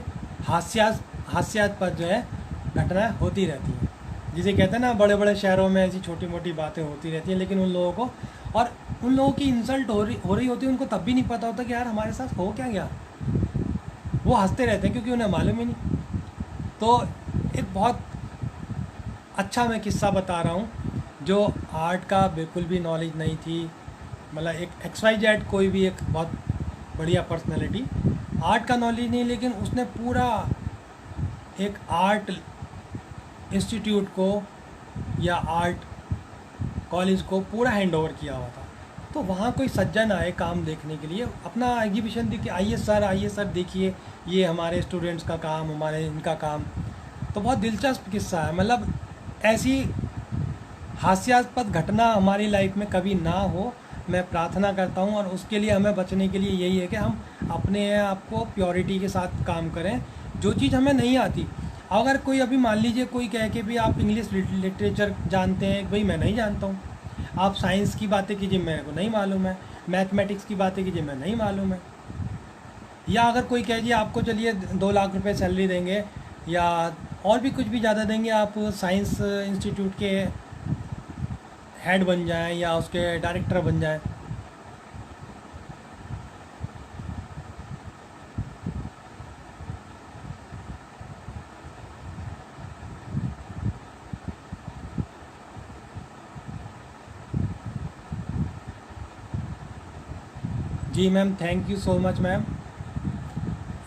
हास्यास्पद जो है घटनाएं होती रहती हैं, जिसे कहते हैं ना बड़े बड़े शहरों में ऐसी छोटी मोटी बातें होती रहती हैं, लेकिन उन लोगों को, और उन लोगों की इंसल्ट हो रही होती है, उनको तब भी नहीं पता होता कि यार हमारे साथ हो क्या गया। वो हंसते रहते हैं क्योंकि उन्हें मालूम ही नहीं। तो एक बहुत अच्छा मैं किस्सा बता रहा हूँ, जो आर्ट का बिल्कुल भी नॉलेज नहीं थी, मतलब एक XYZ कोई भी एक बहुत बढ़िया पर्सनैलिटी, आर्ट का नॉलेज नहीं, लेकिन उसने पूरा एक आर्ट इंस्टीट्यूट को या आर्ट कॉलेज को पूरा हैंड ओवर किया हुआ था। तो वहाँ कोई सज्जन आए काम देखने के लिए, अपना एग्जीबिशन देखिए, आइए सर देखिए ये हमारे स्टूडेंट्स का काम, हमारे इनका काम। तो बहुत दिलचस्प किस्सा है। मतलब ऐसी हास्यास्पद घटना हमारी लाइफ में कभी ना हो, मैं प्रार्थना करता हूँ, और उसके लिए हमें बचने के लिए यही है कि हम अपने आप को प्योरिटी के साथ काम करें। जो चीज़ हमें नहीं आती, अगर कोई अभी मान लीजिए कोई कह के भी आप इंग्लिश लिटरेचर जानते हैं, भाई मैं नहीं जानता हूँ, आप साइंस की बातें कीजिए मेरे को नहीं मालूम है, मैथमेटिक्स की बातें कीजिए मैं नहीं मालूम है, या अगर कोई कह दिए आपको चलिए 2 लाख रुपए सैलरी देंगे या और भी कुछ भी ज़्यादा देंगे, आप साइंस इंस्टीट्यूट के हेड बन जाएं या उसके डायरेक्टर बन जाएं, जी ma'am, thank you so much ma'am.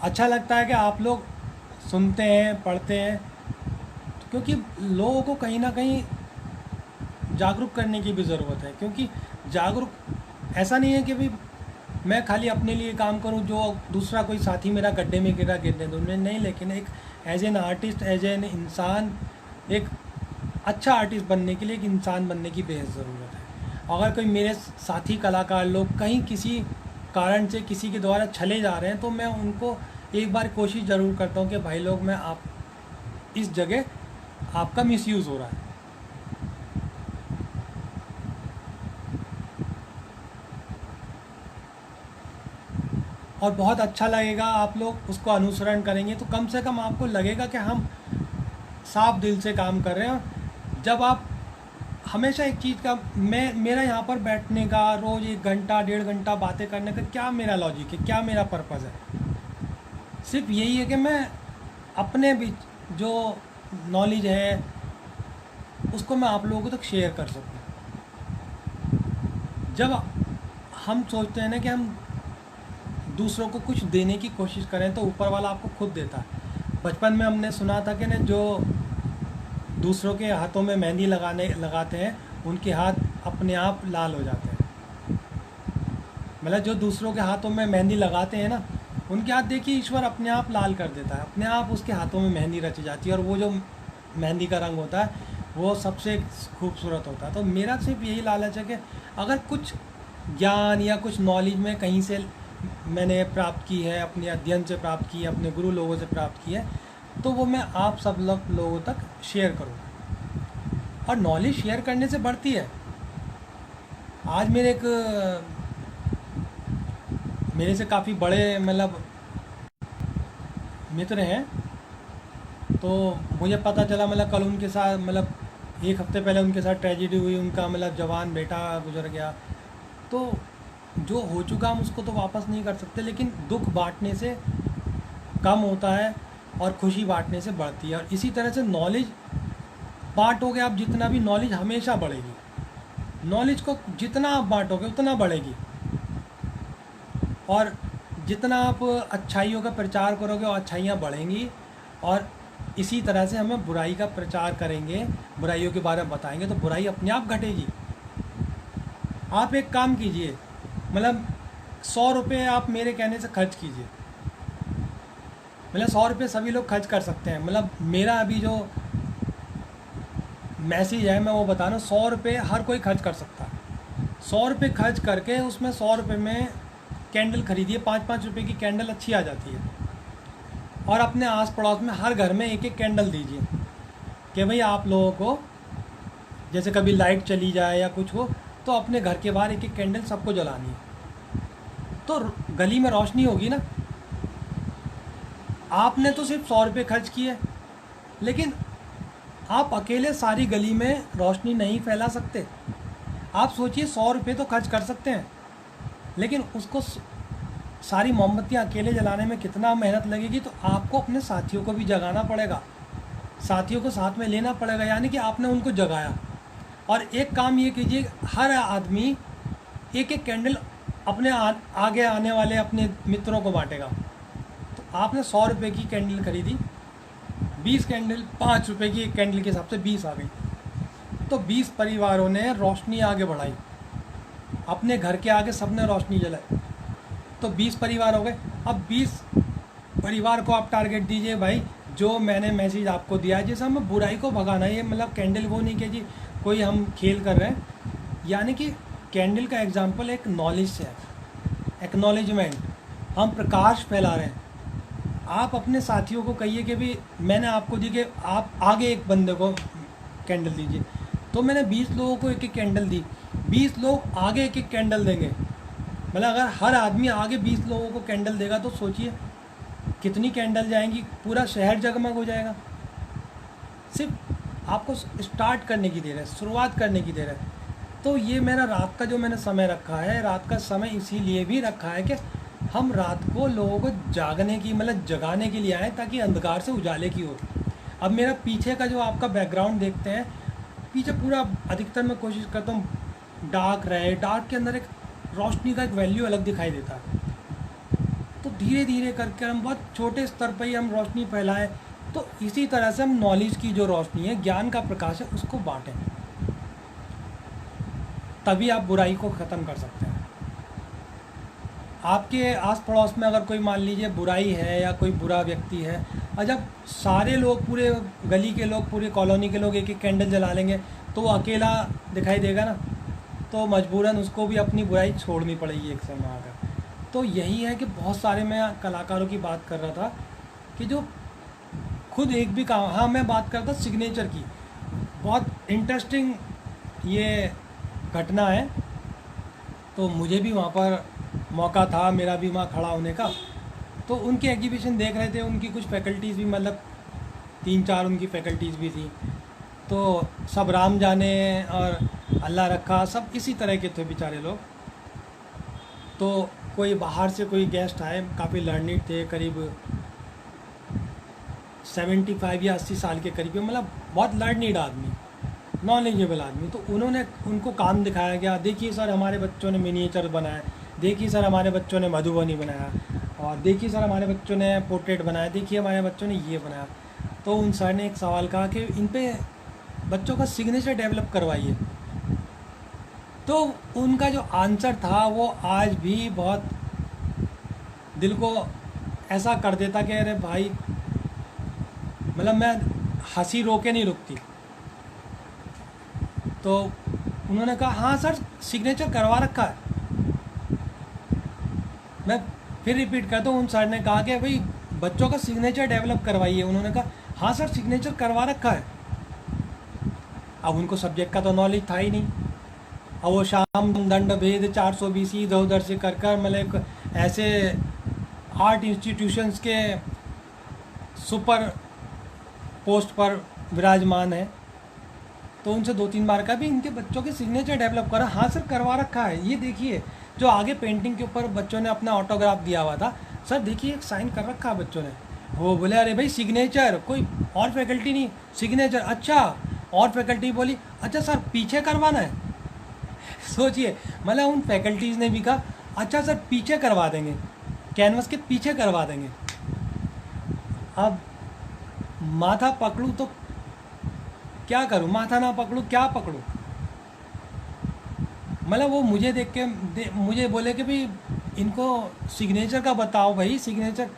अच्छा लगता है कि आप लोग सुनते हैं, पढ़ते हैं, क्योंकि लोगों को कहीं ना कहीं जागरूक करने की भी ज़रूरत है। क्योंकि जागरूक ऐसा नहीं है कि भाई मैं खाली अपने लिए काम करूं, जो दूसरा कोई साथी मेरा गड्ढे में गिरने दूँ, नहीं, लेकिन एक as an artist, as an इंसान, एक अच्छा आर्टिस्ट बनने के लिए एक इंसान बनने की बेहद ज़रूरत है। अगर कोई मेरे साथी कलाकार लोग कहीं किसी कारण से किसी के द्वारा छले जा रहे हैं, तो मैं उनको एक बार कोशिश ज़रूर करता हूँ कि भाई लोग, मैं आप इस जगह आपका मिसयूज़ हो रहा है, और बहुत अच्छा लगेगा, आप लोग उसको अनुसरण करेंगे तो कम से कम आपको लगेगा कि हम साफ दिल से काम कर रहे हैं। जब आप हमेशा एक चीज़ का, मैं मेरा यहाँ पर बैठने का रोज़ 1 घंटा 1.5 घंटा बातें करने का क्या मेरा लॉजिक है, क्या मेरा पर्पज़ है? सिर्फ यही है कि मैं अपने बीच जो नॉलेज है उसको मैं आप लोगों तक शेयर कर सकूं। जब हम सोचते हैं ना कि हम दूसरों को कुछ देने की कोशिश करें तो ऊपर वाला आपको खुद देता है। बचपन में हमने सुना था कि ना, जो दूसरों के हाथों में मेहंदी लगाते हैं उनके हाथ अपने आप लाल हो जाते हैं। मतलब जो दूसरों के हाथों में मेहंदी लगाते हैं ना, उनके हाथ देखिए ईश्वर अपने आप लाल कर देता है, अपने आप उसके हाथों में मेहंदी रच जाती है और वो जो मेहंदी का रंग होता है वो सबसे खूबसूरत होता है। तो मेरा सिर्फ यही लालच है कि अगर कुछ ज्ञान या कुछ नॉलेज में कहीं से मैंने प्राप्त की है, अपने अध्ययन से प्राप्त की है, अपने गुरु लोगों से प्राप्त की है, तो वो मैं आप सब लोगों तक शेयर करूँ। और नॉलेज शेयर करने से बढ़ती है। आज मेरे से काफ़ी बड़े मतलब मित्र हैं, तो मुझे पता चला मतलब कल उनके साथ, मतलब 1 हफ्ते पहले उनके साथ ट्रेजिडी हुई, उनका मतलब जवान बेटा गुजर गया। तो जो हो चुका हम उसको तो वापस नहीं कर सकते, लेकिन दुख बांटने से कम होता है और खुशी बांटने से बढ़ती है। और इसी तरह से नॉलेज बांटोगे आप जितना भी, नॉलेज हमेशा बढ़ेगी। नॉलेज को जितना आप बांटोगे उतना बढ़ेगी। और जितना आप अच्छाइयों का प्रचार करोगे और अच्छाइयाँ बढ़ेंगी। और इसी तरह से हमें बुराई का प्रचार करेंगे, बुराइयों के बारे में बताएंगे तो बुराई अपने आप घटेगी। आप एक काम कीजिए, मतलब 100 रुपये आप मेरे कहने से खर्च कीजिए। मतलब 100 रुपये सभी लोग खर्च कर सकते हैं। मतलब मेरा अभी जो मैसेज है मैं वो बता रहा हूँ, 100 रुपये हर कोई खर्च कर सकता है। 100 रुपये खर्च करके उसमें 100 रुपये में कैंडल खरीदिए, 5-5 रुपये की कैंडल अच्छी आ जाती है। और अपने आस पड़ोस में हर घर में 1-1 कैंडल दीजिए कि भाई आप लोगों को जैसे कभी लाइट चली जाए या कुछ हो तो अपने घर के बाहर 1-1 कैंडल सबको जलानी है, तो गली में रोशनी होगी ना। आपने तो सिर्फ 100 रुपये खर्च किए, लेकिन आप अकेले सारी गली में रोशनी नहीं फैला सकते। आप सोचिए 100 रुपये तो खर्च कर सकते हैं, लेकिन उसको सारी मोमबत्तियाँ अकेले जलाने में कितना मेहनत लगेगी। तो आपको अपने साथियों को भी जगाना पड़ेगा, साथियों को साथ में लेना पड़ेगा, यानी कि आपने उनको जगाया। और एक काम ये कीजिए, हर आदमी 1-1 कैंडल अपने आगे आने वाले अपने मित्रों को बांटेगा। तो आपने 100 रुपये की कैंडल खरीदी, 20 कैंडल 5 रुपये की, एक कैंडल के हिसाब से 20 आ गई, तो 20 परिवारों ने रोशनी आगे बढ़ाई। अपने घर के आगे सबने रोशनी जलाई, तो 20 परिवार हो गए। अब 20 परिवार को आप टारगेट दीजिए, भाई जो मैंने मैसेज आपको दिया है, जैसे हमें बुराई को भगाना है। ये मतलब कैंडल वो नहीं कि जी कोई हम खेल कर रहे हैं, यानी कि कैंडल का एग्जाम्पल एक नॉलेज से है, एक्नॉलेजमेंट, हम प्रकाश फैला रहे हैं। आप अपने साथियों को कहिए कि भी मैंने आपको दी कि आप आगे एक बंदे को कैंडल दीजिए, तो मैंने 20 लोगों को 1-1 कैंडल दी, 20 लोग आगे 1-1 कैंडल देंगे। मतलब अगर हर आदमी आगे 20 लोगों को कैंडल देगा तो सोचिए कितनी कैंडल जाएंगी, पूरा शहर जगमग हो जाएगा। सिर्फ आपको स्टार्ट करने की देर है, शुरुआत करने की देर है। तो ये मेरा रात का जो मैंने समय रखा है, रात का समय इसीलिए भी रखा है कि हम रात को लोगों को जागने की, मतलब जगाने के लिए आए, ताकि अंधकार से उजाले की हो। अब मेरा पीछे का जो आपका बैकग्राउंड देखते हैं, पीछे पूरा अधिकतर मैं कोशिश करता हूँ डार्क रहे, डार्क के अंदर एक रोशनी का एक वैल्यू अलग दिखाई देता है। तो धीरे धीरे करके हम बहुत छोटे स्तर पर ही हम रोशनी फैलाएं। तो इसी तरह से हम नॉलेज की जो रोशनी है, ज्ञान का प्रकाश है, उसको बांटें, तभी आप बुराई को ख़त्म कर सकते हैं। आपके आस पड़ोस में अगर कोई मान लीजिए बुराई है या कोई बुरा व्यक्ति है, और जब सारे लोग, पूरे गली के लोग, पूरे कॉलोनी के लोग 1-1 कैंडल जला लेंगे तो वो अकेला दिखाई देगा ना, तो मजबूरन उसको भी अपनी बुराई छोड़नी पड़ेगी एक समय आकर। तो यही है कि बहुत सारे, मैं कलाकारों की बात कर रहा था कि जो खुद एक भी काम, हाँ मैं बात करता सिग्नेचर की, बहुत इंटरेस्टिंग ये घटना है। तो मुझे भी वहाँ पर मौका था मेरा भी वहाँ खड़ा होने का, तो उनके एग्जीबिशन देख रहे थे। उनकी कुछ फैकल्टीज़ भी मतलब 3-4 उनकी फैकल्टीज़ भी थी, तो सब राम जाने और अल्लाह रखा सब इसी तरह के थे बेचारे लोग। तो कोई बाहर से कोई गेस्ट आए, काफ़ी लर्निड थे, करीब 75 या 80 साल के करीब, मतलब बहुत लर्निड आदमी, नॉलेजेबल आदमी। तो उन्होंने उनको काम दिखाया गया, देखिए सर हमारे बच्चों ने मिनिएचर बनाया, देखिए सर हमारे बच्चों ने मधुबनी बनाया, और देखिए सर हमारे बच्चों ने पोर्ट्रेट बनाया, देखिए हमारे बच्चों ने ये बनाया। तो उन सर ने एक सवाल कहा कि इन पे बच्चों का सिग्नेचर डेवलप करवाइए। तो उनका जो आंसर था वो आज भी बहुत दिल को ऐसा कर देता कि अरे भाई, मतलब मैं हंसी रोके नहीं रुकती। तो उन्होंने कहा हाँ सर सिग्नेचर करवा रखा है। मैं फिर रिपीट करता हूँ, उन सर ने कहा कि भाई बच्चों का सिग्नेचर डेवलप करवाइए। उन्होंने कहा हाँ सर सिग्नेचर करवा रखा है। अब उनको सब्जेक्ट का तो नॉलेज था ही नहीं। अब वो शाम दंड भेद 420 इधर उधर से कर कर मतलब ऐसे आर्ट इंस्टीट्यूशंस के सुपर पोस्ट पर विराजमान है। तो उनसे 2-3 बार का भी इनके बच्चों के सिग्नेचर डेवलप करा। हाँ सर करवा रखा है, ये देखिए जो आगे पेंटिंग के ऊपर बच्चों ने अपना ऑटोग्राफ दिया हुआ था, सर देखिए एक साइन कर रखा है बच्चों ने। वो बोले अरे भाई सिग्नेचर, कोई और फैकल्टी नहीं, सिग्नेचर। अच्छा, और फैकल्टी बोली अच्छा सर पीछे करवाना है। सोचिए, मतलब उन फैकल्टीज़ ने भी कहा अच्छा सर पीछे करवा देंगे, कैनवस के पीछे करवा देंगे। अब माथा पकड़ूँ तो क्या करूँ, माथा ना पकड़ूँ क्या पकड़ूँ। मतलब वो मुझे देख के मुझे बोले कि भाई इनको सिग्नेचर का बताओ भाई, सिग्नेचर।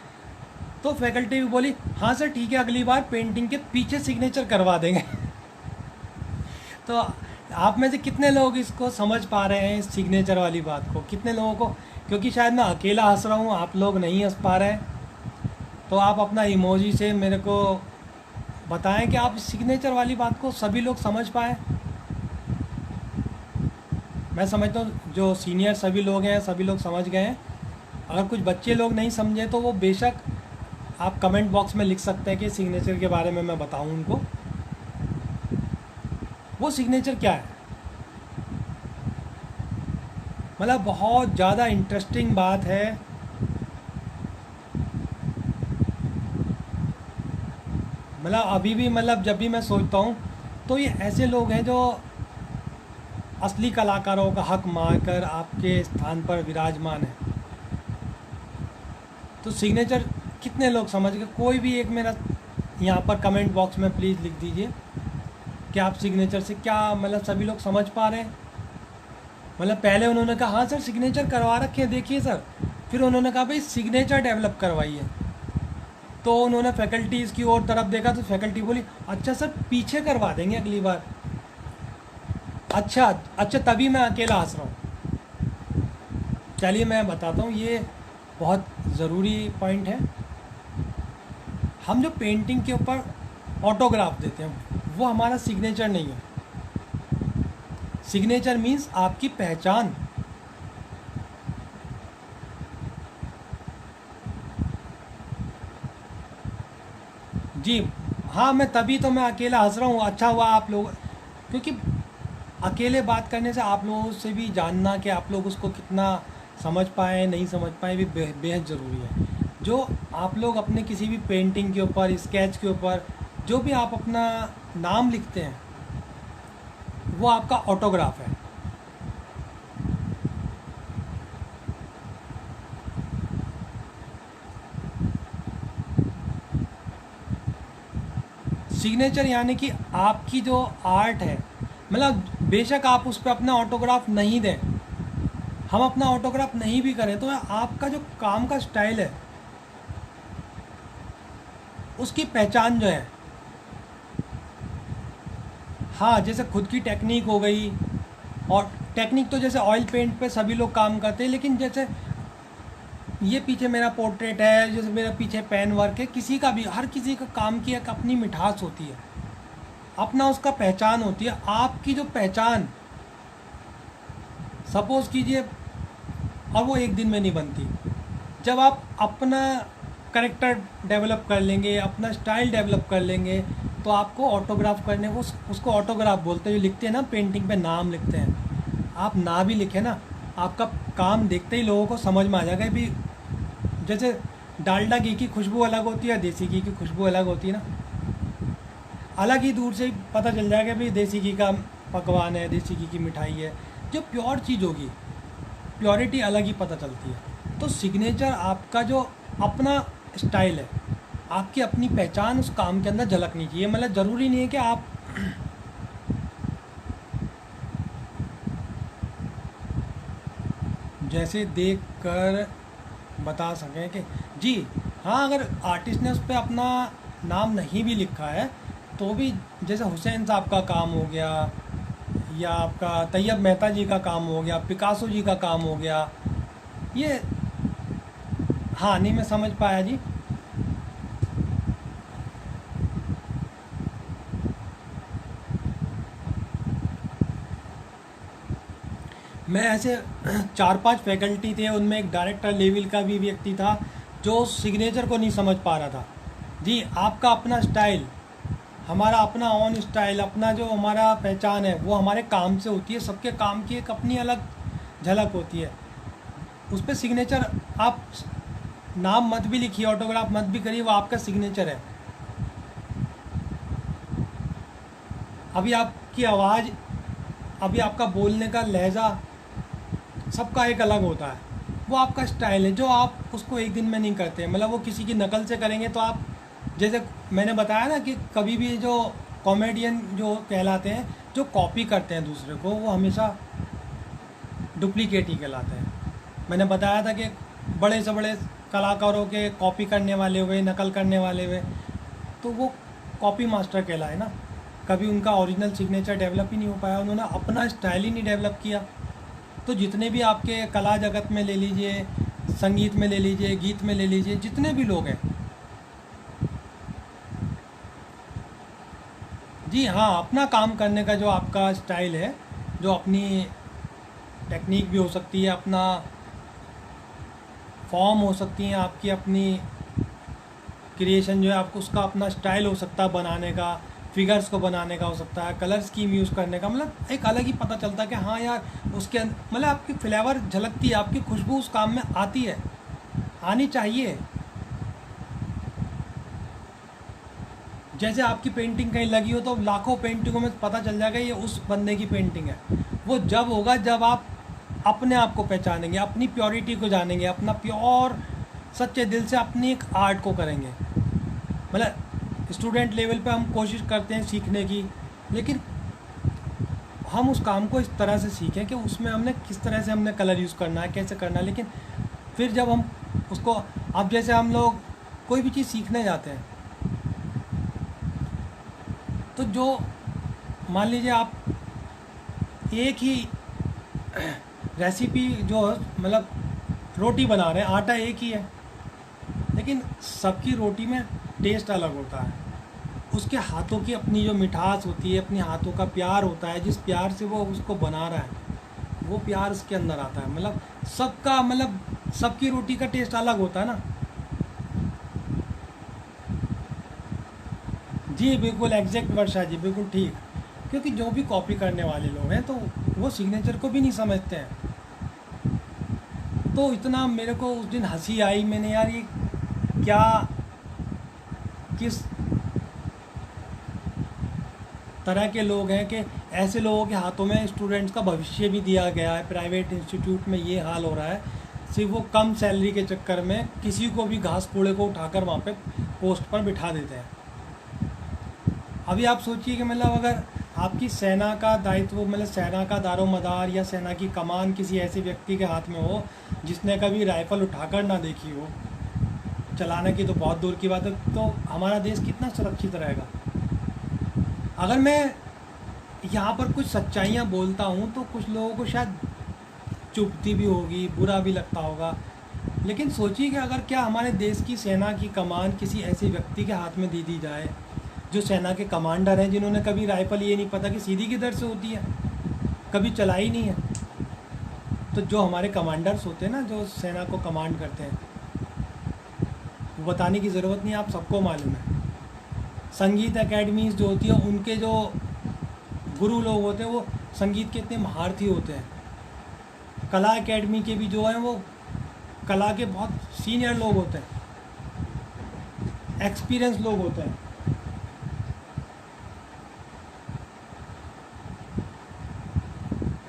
तो फैकल्टी भी बोली हाँ सर ठीक है, अगली बार पेंटिंग के पीछे सिग्नेचर करवा देंगे। तो आप में से कितने लोग इसको समझ पा रहे हैं, इस सिग्नेचर वाली बात को? कितने लोगों को, क्योंकि शायद मैं अकेला हंस रहा हूँ, आप लोग नहीं हंस पा रहे हैं, तो आप अपना इमोजी से मेरे को बताएं कि आप सिग्नेचर वाली बात को सभी लोग समझ पाए। मैं समझता हूँ जो सीनियर सभी लोग हैं सभी लोग समझ गए हैं। अगर कुछ बच्चे लोग नहीं समझे तो वो बेशक आप कमेंट बॉक्स में लिख सकते हैं कि सिग्नेचर के बारे में मैं बताऊँ उनको। वो सिग्नेचर क्या है, मतलब बहुत ज़्यादा इंटरेस्टिंग बात है। मतलब अभी भी मतलब जब भी मैं सोचता हूँ तो ये ऐसे लोग हैं जो असली कलाकारों का हक मारकर आपके स्थान पर विराजमान है। तो सिग्नेचर कितने लोग समझ गए? कोई भी एक मेरा यहाँ पर कमेंट बॉक्स में प्लीज़ लिख दीजिए कि आप सिग्नेचर से क्या मतलब सभी लोग समझ पा रहे हैं। मतलब पहले उन्होंने कहा हाँ सर सिग्नेचर करवा रखे हैं देखिए सर, फिर उन्होंने कहा भाई सिग्नेचर डेवलप करवाइए। तो उन्होंने फैकल्टीज़ की ओर तरफ देखा तो फैकल्टी बोली अच्छा सर पीछे करवा देंगे अगली बार। अच्छा, तभी मैं अकेला हंस रहा हूँ। चलिए मैं बताता हूँ, ये बहुत ज़रूरी पॉइंट है। हम जो पेंटिंग के ऊपर ऑटोग्राफ देते हैं वो हमारा सिग्नेचर नहीं है। सिग्नेचर मीन्स आपकी पहचान। जी हाँ, मैं तभी तो मैं अकेला हंस रहा हूँ। अच्छा हुआ आप लोग, क्योंकि अकेले बात करने से आप लोगों से भी जानना कि आप लोग उसको कितना समझ पाए नहीं समझ पाए भी बेहद ज़रूरी है। जो आप लोग अपने किसी भी पेंटिंग के ऊपर, स्केच के ऊपर जो भी आप अपना नाम लिखते हैं वो आपका ऑटोग्राफ है। सिग्नेचर यानी कि आपकी जो आर्ट है, मतलब बेशक आप उस पर अपना ऑटोग्राफ नहीं दें, हम अपना ऑटोग्राफ नहीं भी करें, तो आपका जो काम का स्टाइल है उसकी पहचान जो है, हाँ जैसे खुद की टेक्निक हो गई। और टेक्निक तो जैसे ऑयल पेंट पे सभी लोग काम करते हैं, लेकिन जैसे ये पीछे मेरा पोर्ट्रेट है, जैसे मेरा पीछे पेन वर्क है, किसी का भी, हर किसी का काम की एक अपनी मिठास होती है, अपना उसका पहचान होती है। आपकी जो पहचान, सपोज कीजिए और वो एक दिन में नहीं बनती। जब आप अपना करेक्टर डेवलप कर लेंगे, अपना स्टाइल डेवलप कर लेंगे, तो आपको ऑटोग्राफ करने को, उसको ऑटोग्राफ बोलते हैं, जो लिखते हैं ना पेंटिंग पे नाम लिखते हैं, आप ना भी लिखें ना, आपका काम देखते ही लोगों को समझ में आ जाएगा भी। जैसे डालडा घी की खुशबू अलग होती है, देसी घी की खुशबू अलग होती है ना, अलग ही दूर से ही पता चल जाएगा भी देसी घी का पकवान है, देसी घी की मिठाई है। जो प्योर चीज़ होगी, प्योरिटी अलग ही पता चलती है। तो सिग्नेचर आपका जो अपना स्टाइल है, आपकी अपनी पहचान उस काम के अंदर झलकनी चाहिए। मतलब ज़रूरी नहीं है कि आप जैसे देख कर बता सकें कि जी हाँ, अगर आर्टिस्ट ने उस पर अपना नाम नहीं भी लिखा है तो भी, जैसे हुसैन साहब का काम हो गया, या आपका तैयब मेहता जी का काम हो गया, पिकासो जी का काम हो गया, ये हाँ नहीं मैं समझ पाया जी। मैं ऐसे 4-5 फैकल्टी थे, उनमें एक डायरेक्टर लेवल का भी व्यक्ति था जो सिग्नेचर को नहीं समझ पा रहा था। जी आपका अपना स्टाइल, हमारा अपना ऑन स्टाइल, अपना जो हमारा पहचान है वो हमारे काम से होती है। सबके काम की एक अपनी अलग झलक होती है। उस पर सिग्नेचर, आप नाम मत भी लिखिए, ऑटोग्राफ मत भी करिए, वो आपका सिग्नेचर है। अभी आपकी आवाज़, अभी आपका बोलने का लहजा सबका एक अलग होता है, वो आपका स्टाइल है जो आप उसको एक दिन में नहीं करते। मतलब वो किसी की नकल से करेंगे तो आप, जैसे मैंने बताया ना कि कभी भी जो कॉमेडियन जो कहलाते हैं, जो कॉपी करते हैं दूसरे को, वो हमेशा डुप्लीकेट ही कहलाते हैं। मैंने बताया था कि बड़े से बड़े कलाकारों के कॉपी करने वाले हुए, नकल करने वाले हुए, तो वो कॉपी मास्टर कहलाए ना। कभी उनका ओरिजिनल सिग्नेचर डेवलप ही नहीं हो पाया, उन्होंने अपना स्टाइल ही नहीं डेवलप किया। तो जितने भी आपके कला जगत में ले लीजिए, संगीत में ले लीजिए, गीत में ले लीजिए, जितने भी लोग हैं, जी हाँ, अपना काम करने का जो आपका स्टाइल है, जो अपनी टेक्निक भी हो सकती है, अपना फॉर्म हो सकती है, आपकी अपनी क्रिएशन जो है, आपको उसका अपना स्टाइल हो सकता है बनाने का, फिगर्स को बनाने का हो सकता है, कलर स्कीम यूज़ करने का। मतलब एक अलग ही पता चलता है कि हाँ यार, उसके मतलब आपकी फ्लेवर झलकती है, आपकी खुशबू उस काम में आती है, आनी चाहिए। जैसे आपकी पेंटिंग कहीं लगी हो तो लाखों पेंटिंगों में पता चल जाएगा ये उस बंदे की पेंटिंग है। वो जब होगा जब आप अपने आप को पहचानेंगे, अपनी प्योरिटी को जानेंगे, अपना प्योर सच्चे दिल से अपनी एक आर्ट को करेंगे। मतलब स्टूडेंट लेवल पे हम कोशिश करते हैं सीखने की, लेकिन हम उस काम को इस तरह से सीखें कि उसमें हमने किस तरह से हमने कलर यूज़ करना है, कैसे करना है। लेकिन फिर जब हम उसको, अब जैसे हम लोग कोई भी चीज़ सीखने जाते हैं, तो जो मान लीजिए आप एक ही रेसिपी जो मतलब रोटी बना रहे हैं, आटा एक ही है, लेकिन सबकी रोटी में टेस्ट अलग होता है। उसके हाथों की अपनी जो मिठास होती है, अपने हाथों का प्यार होता है, जिस प्यार से वो उसको बना रहा है, वो प्यार उसके अंदर आता है। मतलब सबका, मतलब सबकी रोटी का टेस्ट अलग होता है ना। जी बिल्कुल एग्जैक्ट वर्षा जी, बिल्कुल ठीक। क्योंकि जो भी कॉपी करने वाले लोग हैं तो वो सिग्नेचर को भी नहीं समझते हैं। तो इतना मेरे को उस दिन हंसी आई, मैंने यार ये क्या, किस तरह के लोग हैं कि ऐसे लोगों के हाथों में स्टूडेंट्स का भविष्य भी दिया गया है। प्राइवेट इंस्टीट्यूट में ये हाल हो रहा है, सिर्फ वो कम सैलरी के चक्कर में किसी को भी घास कूड़े को उठाकर वहाँ पे पोस्ट पर बिठा देते हैं। अभी आप सोचिए कि मतलब अगर आपकी सेना का दायित्व, मतलब सेना का दारोमदार या सेना की कमान किसी ऐसे व्यक्ति के हाथ में हो जिसने कभी राइफल उठाकर ना देखी हो, चलाने की तो बहुत दूर की बात है, तो हमारा देश कितना सुरक्षित रहेगा। अगर मैं यहाँ पर कुछ सच्चाइयाँ बोलता हूँ तो कुछ लोगों को शायद चुभती भी होगी, बुरा भी लगता होगा, लेकिन सोचिए कि अगर क्या हमारे देश की सेना की कमान किसी ऐसे व्यक्ति के हाथ में दे दी जाए जो सेना के कमांडर हैं, जिन्होंने कभी राइफल, ये नहीं पता कि सीधी किधर से होती है, कभी चलाई नहीं है, तो जो हमारे कमांडर्स होते हैं ना, जो सेना को कमांड करते हैं, वो बताने की ज़रूरत नहीं, आप सबको मालूम है। संगीत एकेडमीज जो होती है, उनके जो गुरु लोग होते हैं वो संगीत के इतने महारथी होते हैं। कला एकेडमी के भी जो हैं वो कला के बहुत सीनियर लोग होते हैं, एक्सपीरियंस लोग होते हैं।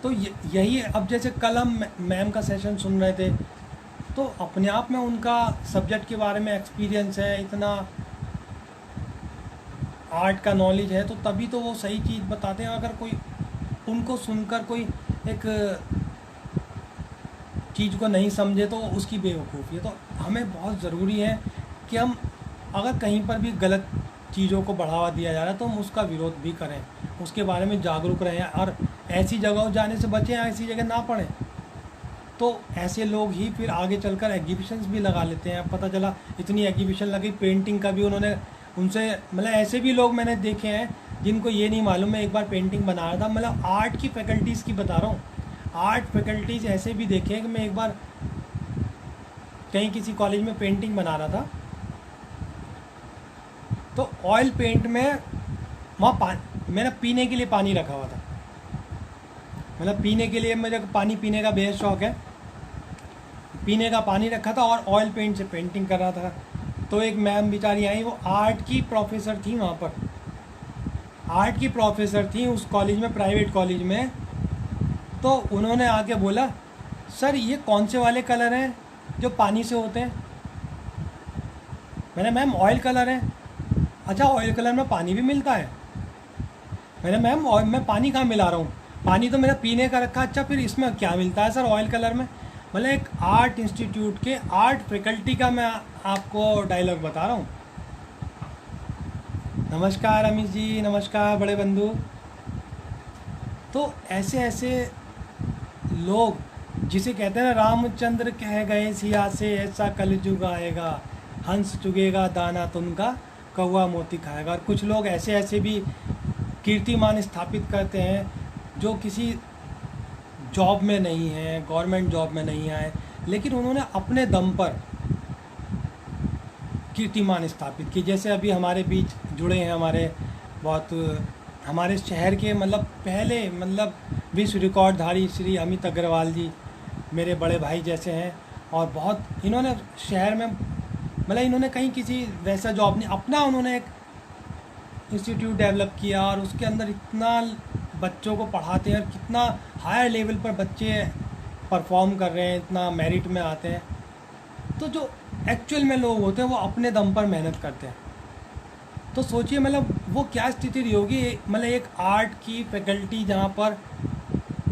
तो यही, अब जैसे कल हम मैम का सेशन सुन रहे थे, तो अपने आप में उनका सब्जेक्ट के बारे में एक्सपीरियंस है, इतना आर्ट का नॉलेज है, तो तभी तो वो सही चीज़ बताते हैं। अगर कोई उनको सुनकर कोई एक चीज़ को नहीं समझे तो उसकी बेवकूफ़ी है। तो हमें बहुत ज़रूरी है कि हम अगर कहीं पर भी गलत चीज़ों को बढ़ावा दिया जा रहा है तो हम उसका विरोध भी करें, उसके बारे में जागरूक रहें, और ऐसी जगहों जाने से बचें, ऐसी जगह ना पड़ें। तो ऐसे लोग ही फिर आगे चलकर एग्जीबिशंस भी लगा लेते हैं। पता चला इतनी एग्जीबिशन लगी, पेंटिंग का भी उन्होंने उनसे, मतलब ऐसे भी लोग मैंने देखे हैं जिनको ये नहीं मालूम। मैं एक बार पेंटिंग बना रहा था, मतलब आर्ट की फैकल्टीज़ की बता रहा हूँ, आर्ट फैकल्टीज़ ऐसे भी देखे हैं कि मैं एक बार कहीं किसी कॉलेज में पेंटिंग बना रहा था, तो ऑयल पेंट में वहाँ मैंने पीने के लिए पानी रखा हुआ था, मतलब पीने के लिए, मुझे पानी पीने का बेहद शौक़ है, पीने का पानी रखा था और ऑयल पेंट से पेंटिंग कर रहा था। तो एक मैम बेचारी आई, वो आर्ट की प्रोफेसर थी, वहाँ पर आर्ट की प्रोफेसर थी उस कॉलेज में, प्राइवेट कॉलेज में। तो उन्होंने आके बोला, सर ये कौन से वाले कलर हैं जो पानी से होते हैं? मैंने, मैम ऑयल कलर है। अच्छा, ऑयल कलर में पानी भी मिलता है? मैंने, मैम मैं पानी कहाँ मिला रहा हूँ, पानी तो मेरा पीने का रखा। अच्छा, फिर इसमें क्या मिलता है सर ऑयल कलर में? मतलब एक आर्ट इंस्टीट्यूट के आर्ट फैकल्टी का मैं आपको डायलॉग बता रहा हूँ। नमस्कार अमित जी, नमस्कार बड़े बंधु। तो ऐसे ऐसे लोग, जिसे कहते हैं ना, रामचंद्र कह गए सिया से ऐसा कलयुग आएगा, हंस चुगेगा दाना तुनका, कौवा मोती खाएगा। और कुछ लोग ऐसे ऐसे भी कीर्तिमान स्थापित करते हैं जो किसी जॉब में नहीं है, गवर्नमेंट जॉब में नहीं आए, लेकिन उन्होंने अपने दम पर कीर्तिमान स्थापित की। जैसे अभी हमारे बीच जुड़े हैं हमारे बहुत, हमारे शहर के मतलब पहले, मतलब विश्व रिकॉर्डधारी श्री अमित अग्रवाल जी मेरे बड़े भाई जैसे हैं। और बहुत इन्होंने शहर में, मतलब इन्होंने कहीं किसी वैसा जॉब नहीं, अपना उन्होंने एक इंस्टीट्यूट डेवलप किया और उसके अंदर इतना बच्चों को पढ़ाते हैं और कितना हायर लेवल पर बच्चे परफॉर्म कर रहे हैं, इतना मेरिट में आते हैं। तो जो एक्चुअल में लोग होते हैं वो अपने दम पर मेहनत करते हैं। तो सोचिए मतलब वो क्या स्थिति रही होगी, मतलब एक आर्ट की फैकल्टी जहाँ पर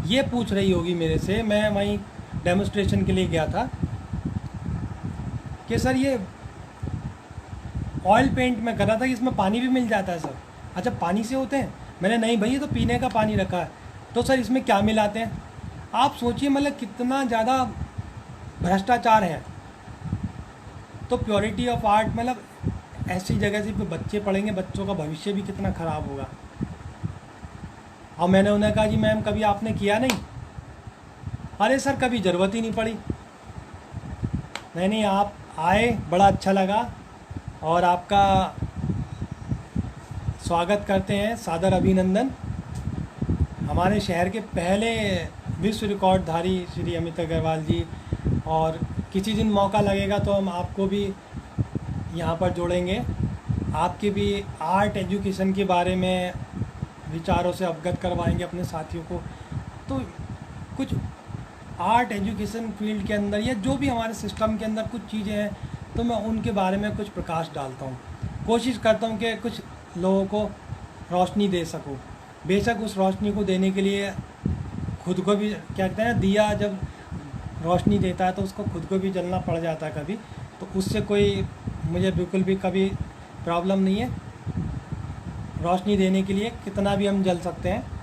ये पूछ रही होगी मेरे से, मैं वहीं डेमोस्ट्रेशन के लिए गया था कि सर ये ऑयल पेंट में कर रहा था कि इसमें पानी भी मिल जाता है सर। अच्छा, पानी से होते हैं? मैंने, नहीं भाई ये तो पीने का पानी रखा है। तो सर इसमें क्या मिलाते हैं? आप सोचिए मतलब कितना ज़्यादा भ्रष्टाचार है। तो प्योरिटी ऑफ आर्ट, मतलब ऐसी जगह से बच्चे पढ़ेंगे, बच्चों का भविष्य भी कितना ख़राब होगा। और मैंने उन्हें कहा जी मैम कभी आपने किया नहीं? अरे सर कभी ज़रूरत ही नहीं पड़ी। नहीं, आप आए, बड़ा अच्छा लगा और आपका स्वागत करते हैं, सादर अभिनंदन। हमारे शहर के पहले विश्व रिकॉर्डधारी श्री अमित अग्रवाल जी, और किसी दिन मौका लगेगा तो हम आपको भी यहाँ पर जोड़ेंगे, आपके भी आर्ट एजुकेशन के बारे में विचारों से अवगत करवाएंगे अपने साथियों को। तो कुछ आर्ट एजुकेशन फील्ड के अंदर या जो भी हमारे सिस्टम के अंदर कुछ चीज़ें हैं, तो मैं उनके बारे में कुछ प्रकाश डालता हूँ, कोशिश करता हूँ कि कुछ लोगों को रोशनी दे सकूँ। बेशक उस रोशनी को देने के लिए खुद को भी, क्या कहते हैं, दिया जब रोशनी देता है तो उसको खुद को भी जलना पड़ जाता है कभी, तो उससे कोई मुझे बिल्कुल भी कभी प्रॉब्लम नहीं है। रोशनी देने के लिए कितना भी हम जल सकते हैं।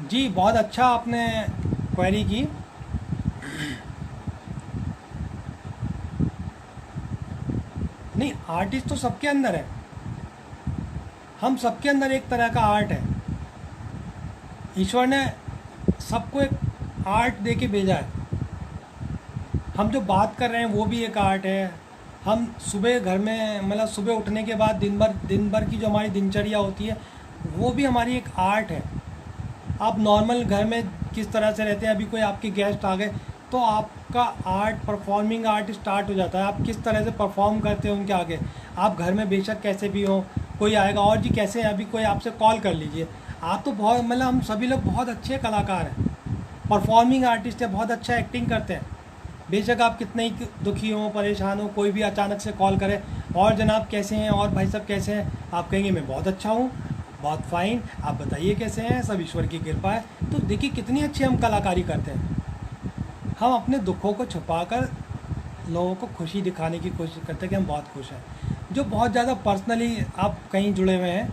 जी बहुत अच्छा आपने क्वेरी की। नहीं, आर्टिस्ट तो सबके अंदर है, हम सबके अंदर एक तरह का आर्ट है। ईश्वर ने सबको एक आर्ट दे के भेजा है। हम जो बात कर रहे हैं वो भी एक आर्ट है। हम सुबह घर में मतलब सुबह उठने के बाद दिन भर की जो हमारी दिनचर्या होती है वो भी हमारी एक आर्ट है। आप नॉर्मल घर में किस तरह से रहते हैं, अभी कोई आपके गेस्ट आ गए तो आपका आर्ट, परफॉर्मिंग आर्ट स्टार्ट हो जाता है। आप किस तरह से परफॉर्म करते हैं उनके आगे। आप घर में बेशक कैसे भी हो, कोई आएगा और जी कैसे हैं, अभी कोई आपसे कॉल कर लीजिए, आप तो बहुत मतलब हम सभी लोग बहुत अच्छे कलाकार हैं, परफॉर्मिंग आर्टिस्ट हैं, बहुत अच्छा एक्टिंग करते हैं। बेशक आप कितने ही दुखी हो, परेशान हो, कोई भी अचानक से कॉल करे और जनाब कैसे हैं और भाई साहब कैसे हैं, आप कहेंगे मैं बहुत अच्छा हूँ, बहुत फाइन, आप बताइए कैसे हैं, सब ईश्वर की कृपा है। तो देखिए कितनी अच्छी हम कलाकारी करते हैं। हम अपने दुखों को छुपाकर लोगों को खुशी दिखाने की कोशिश करते हैं कि हम बहुत खुश हैं। जो बहुत ज़्यादा पर्सनली आप कहीं जुड़े हुए हैं,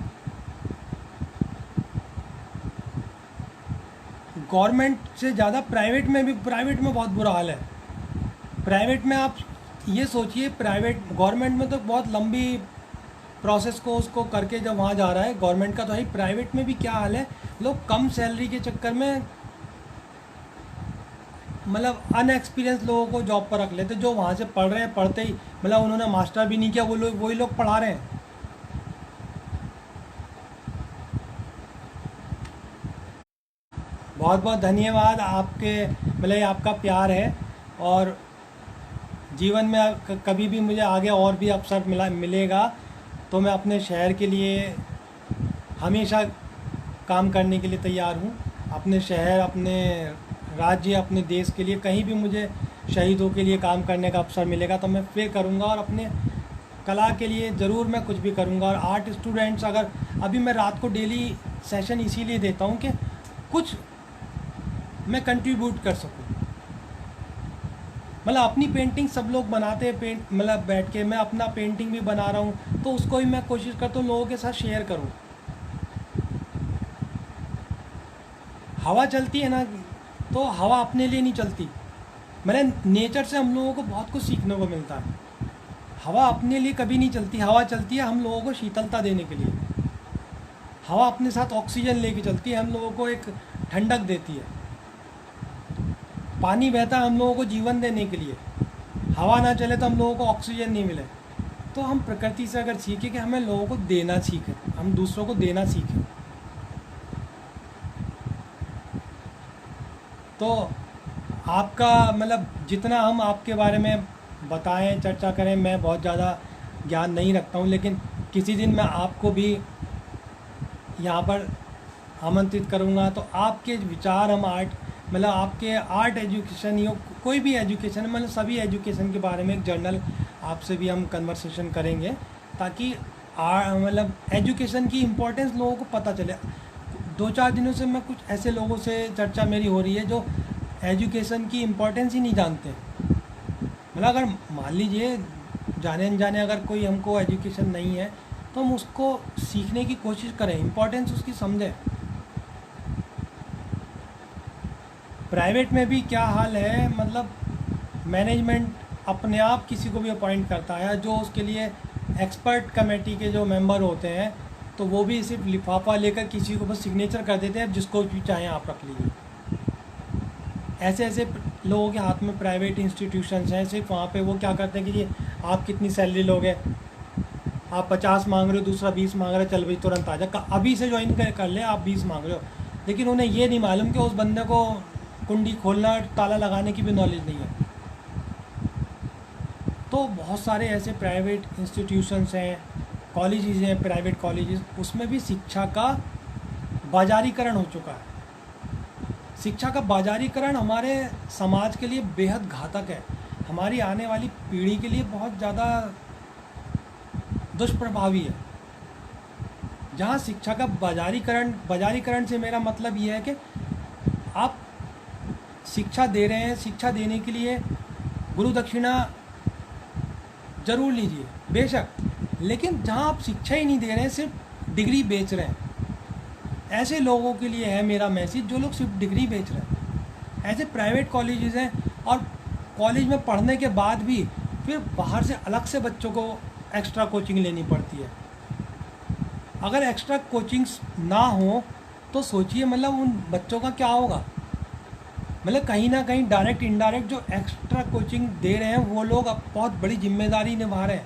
गवर्नमेंट से ज़्यादा प्राइवेट में बहुत बुरा हाल है। प्राइवेट में आप ये सोचिए, गवर्नमेंट में तो बहुत लंबी प्रोसेस को उसको करके जब वहाँ जा रहा है गवर्नमेंट का, तो है। प्राइवेट में भी क्या हाल है, लोग कम सैलरी के चक्कर में मतलब अनएक्सपीरियंस लोगों को जॉब पर रख लेते, जो वहाँ से पढ़ रहे हैं, पढ़ते ही मतलब उन्होंने मास्टर भी नहीं किया, वही लोग पढ़ा रहे हैं। बहुत बहुत धन्यवाद आपके, मतलब आपका प्यार है। और जीवन में कभी भी मुझे आगे और भी अवसर मिलेगा तो मैं अपने शहर के लिए हमेशा काम करने के लिए तैयार हूँ। अपने शहर, अपने राज्य, अपने देश के लिए कहीं भी मुझे शहीदों के लिए काम करने का अवसर मिलेगा तो मैं फिर करूँगा, और अपने कला के लिए ज़रूर मैं कुछ भी करूँगा। और आर्ट स्टूडेंट्स, अगर अभी मैं रात को डेली सेशन इसीलिए देता हूँ कि कुछ मैं कंट्रीब्यूट कर सकूँ। मतलब अपनी पेंटिंग सब लोग बनाते हैं, मतलब बैठ के, मैं अपना पेंटिंग भी बना रहा हूँ तो उसको भी मैं कोशिश करता हूँ लोगों के साथ शेयर करूँ। हवा चलती है ना, तो हवा अपने लिए नहीं चलती। मतलब नेचर से हम लोगों को बहुत कुछ सीखने को मिलता है। हवा अपने लिए कभी नहीं चलती, हवा चलती है हम लोगों को शीतलता देने के लिए। हवा अपने साथ ऑक्सीजन लेके चलती है, हम लोगों को एक ठंडक देती है। पानी बहता है हम लोगों को जीवन देने के लिए। हवा ना चले तो हम लोगों को ऑक्सीजन नहीं मिले। तो हम प्रकृति से अगर सीखें कि हमें लोगों को देना सीखें, हम दूसरों को देना सीखें, तो आपका मतलब जितना हम आपके बारे में बताएं, चर्चा करें, मैं बहुत ज़्यादा ज्ञान नहीं रखता हूँ, लेकिन किसी दिन मैं आपको भी यहाँ पर आमंत्रित करूँगा तो आपके विचार हम मतलब आपके आर्ट एजुकेशन या कोई भी एजुकेशन, मतलब सभी एजुकेशन के बारे में एक जर्नल आपसे भी हम कन्वर्सेशन करेंगे, ताकि मतलब एजुकेशन की इम्पोर्टेंस लोगों को पता चले। 2-4 दिनों से मैं कुछ ऐसे लोगों से चर्चा मेरी हो रही है जो एजुकेशन की इम्पोर्टेंस ही नहीं जानते। मतलब अगर मान लीजिए जाने अनजाने अगर कोई हमको एजुकेशन नहीं है तो हम उसको सीखने की कोशिश करें, इम्पोर्टेंस उसकी समझें। प्राइवेट में भी क्या हाल है, मतलब मैनेजमेंट अपने आप किसी को भी अपॉइंट करता है, जो उसके लिए एक्सपर्ट कमेटी के जो मेंबर होते हैं तो वो भी सिर्फ लिफाफा लेकर किसी को बस सिग्नेचर कर देते हैं, जिसको भी चाहें आप रख लीजिए। ऐसे ऐसे लोगों के हाथ में प्राइवेट इंस्टीट्यूशंस हैं, सिर्फ वहाँ पे वो क्या करते हैं कि ये आप कितनी सैलरी लोगे, आप 50 मांग रहे हो, दूसरा 20 मांग रहा है, चल भाई तुरंत आ जा, अभी से ज्वाइन कर ले, आप 20 मांग रहे हो। लेकिन उन्हें ये नहीं मालूम कि उस बंदे को कुंडी खोलना, ताला लगाने की भी नॉलेज नहीं है। तो बहुत सारे ऐसे प्राइवेट इंस्टीट्यूशंस हैं, कॉलेजेस हैं, प्राइवेट कॉलेजेस, उसमें भी शिक्षा का बाजारीकरण हो चुका है। शिक्षा का बाजारीकरण हमारे समाज के लिए बेहद घातक है, हमारी आने वाली पीढ़ी के लिए बहुत ज़्यादा दुष्प्रभावी है। जहाँ शिक्षा का बाजारीकरण से मेरा मतलब ये है कि आप शिक्षा दे रहे हैं, शिक्षा देने के लिए गुरु दक्षिणा ज़रूर लीजिए बेशक, लेकिन जहाँ आप शिक्षा ही नहीं दे रहे हैं, सिर्फ डिग्री बेच रहे हैं, ऐसे लोगों के लिए है मेरा मैसेज, जो लोग सिर्फ डिग्री बेच रहे हैं। ऐसे प्राइवेट कॉलेजेस हैं और कॉलेज में पढ़ने के बाद भी फिर बाहर से अलग से बच्चों को एक्स्ट्रा कोचिंग लेनी पड़ती है। अगर एक्स्ट्रा कोचिंग्स ना हो तो सोचिए मतलब उन बच्चों का क्या होगा। मतलब कहीं ना कहीं डायरेक्ट इनडायरेक्ट जो एक्स्ट्रा कोचिंग दे रहे हैं वो लोग अब बहुत बड़ी जिम्मेदारी निभा रहे हैं।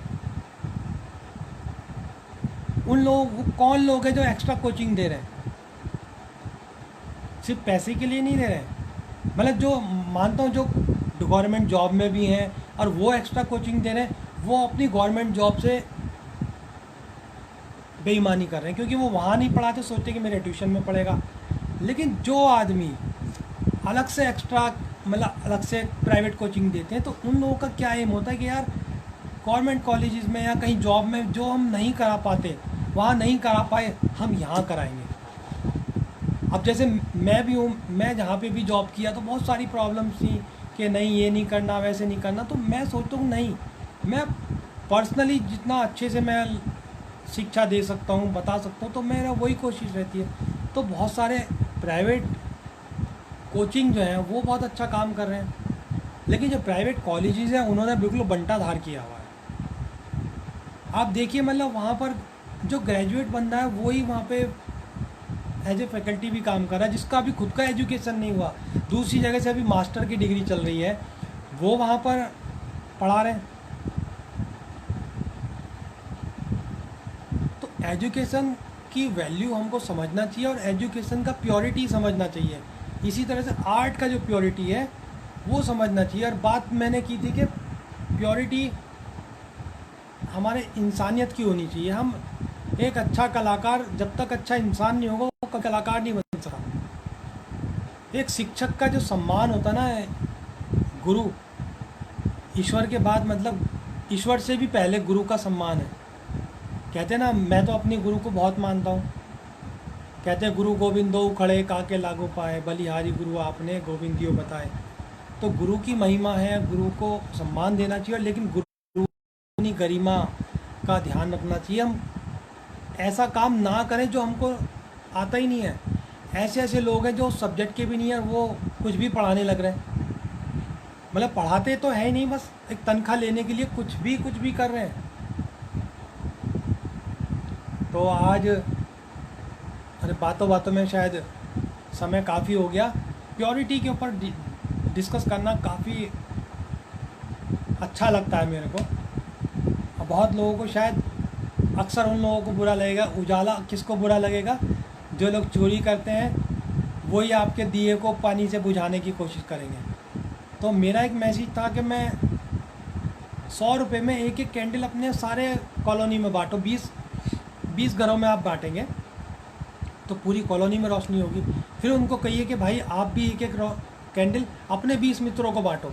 उन लोग वो कौन लोग हैं जो एक्स्ट्रा कोचिंग दे रहे हैं? सिर्फ पैसे के लिए नहीं दे रहे हैं। मतलब जो मानता हूँ जो गवर्नमेंट जॉब में भी हैं और वो एक्स्ट्रा कोचिंग दे रहे हैं, वो अपनी गवर्नमेंट जॉब से बेईमानी कर रहे हैं, क्योंकि वो वहाँ नहीं पढ़ाते, सोचते कि मेरे ट्यूशन में पढ़ेगा। लेकिन जो आदमी अलग से एक्स्ट्रा मतलब अलग से प्राइवेट कोचिंग देते हैं, तो उन लोगों का क्या एम होता है कि यार गवर्नमेंट कॉलेजेस में या कहीं जॉब में जो हम नहीं करा पाते, वहाँ नहीं करा पाए, हम यहाँ कराएंगे। अब जैसे मैं भी हूँ, मैं जहाँ पे भी जॉब किया तो बहुत सारी प्रॉब्लम्स थी कि नहीं ये नहीं करना, वैसे नहीं करना। तो मैं सोचता हूँ नहीं, मैं पर्सनली जितना अच्छे से मैं शिक्षा दे सकता हूँ, बता सकता हूँ, तो मेरा वही कोशिश रहती है। तो बहुत सारे प्राइवेट कोचिंग जो हैं वो बहुत अच्छा काम कर रहे हैं, लेकिन जो प्राइवेट कॉलेजेस हैं उन्होंने बिल्कुल बंटाधार किया हुआ है। आप देखिए मतलब वहाँ पर जो ग्रेजुएट बंदा है वही वहाँ पे एज ए फैकल्टी भी काम कर रहा है, जिसका अभी खुद का एजुकेशन नहीं हुआ, दूसरी जगह से अभी मास्टर की डिग्री चल रही है, वो वहाँ पर पढ़ा रहे हैं। तो एजुकेशन की वैल्यू हमको समझना चाहिए और एजुकेशन का प्योरिटी समझना चाहिए। इसी तरह से आर्ट का जो प्योरिटी है वो समझना चाहिए। और बात मैंने की थी कि प्योरिटी हमारे इंसानियत की होनी चाहिए। हम एक अच्छा कलाकार जब तक अच्छा इंसान नहीं होगा वो कलाकार नहीं बन सकता। एक शिक्षक का जो सम्मान होता ना, गुरु ईश्वर के बाद, मतलब ईश्वर से भी पहले गुरु का सम्मान है। कहते हैं ना, मैं तो अपनी गुरु को बहुत मानता हूँ। कहते हैं गुरु गोविंद दो खड़े काके लागो पाए, बलिहारी गुरु आपने गोविंद दियो बताए। तो गुरु की महिमा है, गुरु को सम्मान देना चाहिए, लेकिन गुरु अपनी गरिमा का ध्यान रखना चाहिए। हम ऐसा काम ना करें जो हमको आता ही नहीं है। ऐसे ऐसे लोग हैं जो सब्जेक्ट के भी नहीं है, वो कुछ भी पढ़ाने लग रहे हैं। मतलब पढ़ाते तो है ही नहीं, बस एक तनख्वाह लेने के लिए कुछ भी कर रहे हैं। तो आज अरे बातों बातों में शायद समय काफ़ी हो गया। प्योरिटी के ऊपर डिस्कस करना काफ़ी अच्छा लगता है मेरे को। और बहुत लोगों को शायद, अक्सर उन लोगों को बुरा लगेगा, उजाला किसको बुरा लगेगा, जो लोग चोरी करते हैं वही आपके दिए को पानी से बुझाने की कोशिश करेंगे। तो मेरा एक मैसेज था कि मैं 100 रुपये में एक एक कैंडल अपने सारे कॉलोनी में बांटो। 20 घरों में आप बांटेंगे तो पूरी कॉलोनी में रोशनी होगी। फिर उनको कहिए कि भाई आप भी एक एक कैंडल अपने 20 मित्रों को बांटो,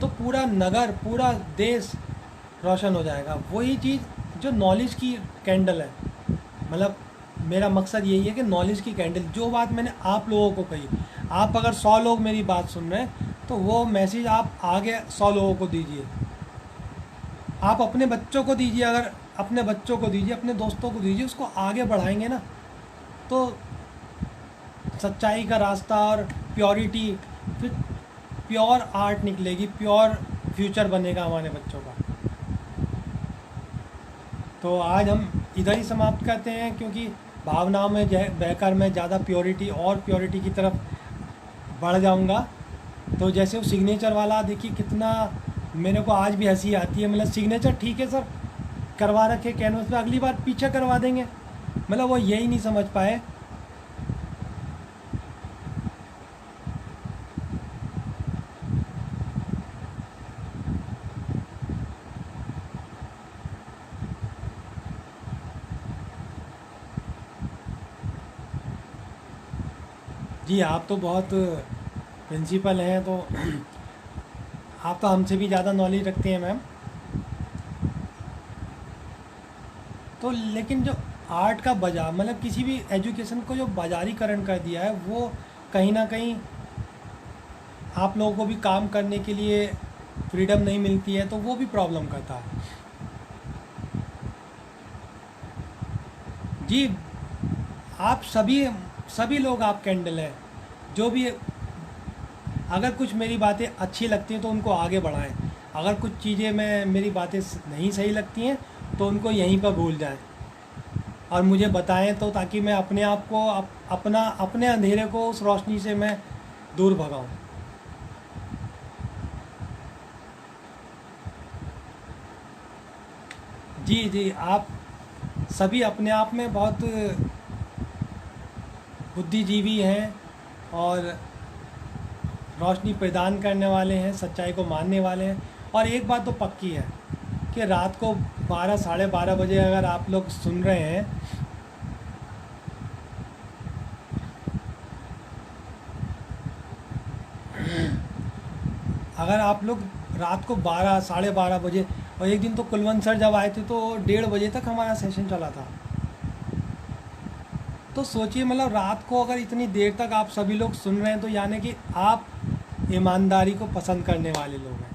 तो पूरा नगर, पूरा देश रोशन हो जाएगा। वही चीज़ जो नॉलेज की कैंडल है, मतलब मेरा मकसद यही है कि नॉलेज की कैंडल, जो बात मैंने आप लोगों को कही, आप अगर 100 लोग मेरी बात सुन रहे हैं तो वो मैसेज आप आगे 100 लोगों को दीजिए। आप अपने बच्चों को दीजिए, अगर अपने बच्चों को दीजिए, अपने दोस्तों को दीजिए, उसको आगे बढ़ाएंगे ना तो सच्चाई का रास्ता और प्योरिटी, फिर प्योर आर्ट निकलेगी, प्योर फ्यूचर बनेगा हमारे बच्चों का। तो आज हम इधर ही समाप्त करते हैं, क्योंकि भावनाओं में बहकर मैं ज़्यादा प्योरिटी की तरफ बढ़ जाऊंगा। तो जैसे वो सिग्नेचर वाला, देखिए कितना मेरे को आज भी हंसी आती है। मतलब सिग्नेचर ठीक है सर, करवा रखे कैनवस पे, अगली बार पीछे करवा देंगे। मतलब वो यही नहीं समझ पाए। जी आप तो बहुत प्रिंसिपल हैं, तो आप तो हमसे भी ज़्यादा नॉलेज रखते हैं मैम। तो लेकिन जो आर्ट का बाजार, मतलब किसी भी एजुकेशन को जो बाजारीकरण कर दिया है, वो कहीं ना कहीं आप लोगों को भी काम करने के लिए फ्रीडम नहीं मिलती है, तो वो भी प्रॉब्लम करता है। जी आप सभी लोग आप कैंडल हैं, जो भी, अगर कुछ मेरी बातें अच्छी लगती हैं तो उनको आगे बढ़ाएं, अगर कुछ चीज़ें मेरी बातें नहीं सही लगती हैं तो उनको यहीं पर भूल जाएं। और मुझे बताएं, तो ताकि मैं अपने आप को अपने अंधेरे को उस रोशनी से मैं दूर भगाऊं। जी जी, आप सभी अपने आप में बहुत बुद्धिजीवी हैं और रोशनी प्रदान करने वाले हैं, सच्चाई को मानने वाले हैं। और एक बात तो पक्की है कि रात को 12 साढ़े 12 बजे अगर आप लोग सुन रहे हैं, अगर आप लोग रात को 12 साढ़े 12 बजे, और एक दिन तो कुलवंत सर जब आए थे तो 1:30 बजे तक हमारा सेशन चला था। तो सोचिए, मतलब रात को अगर इतनी देर तक आप सभी लोग सुन रहे हैं, तो यानी कि आप ईमानदारी को पसंद करने वाले लोग हैं।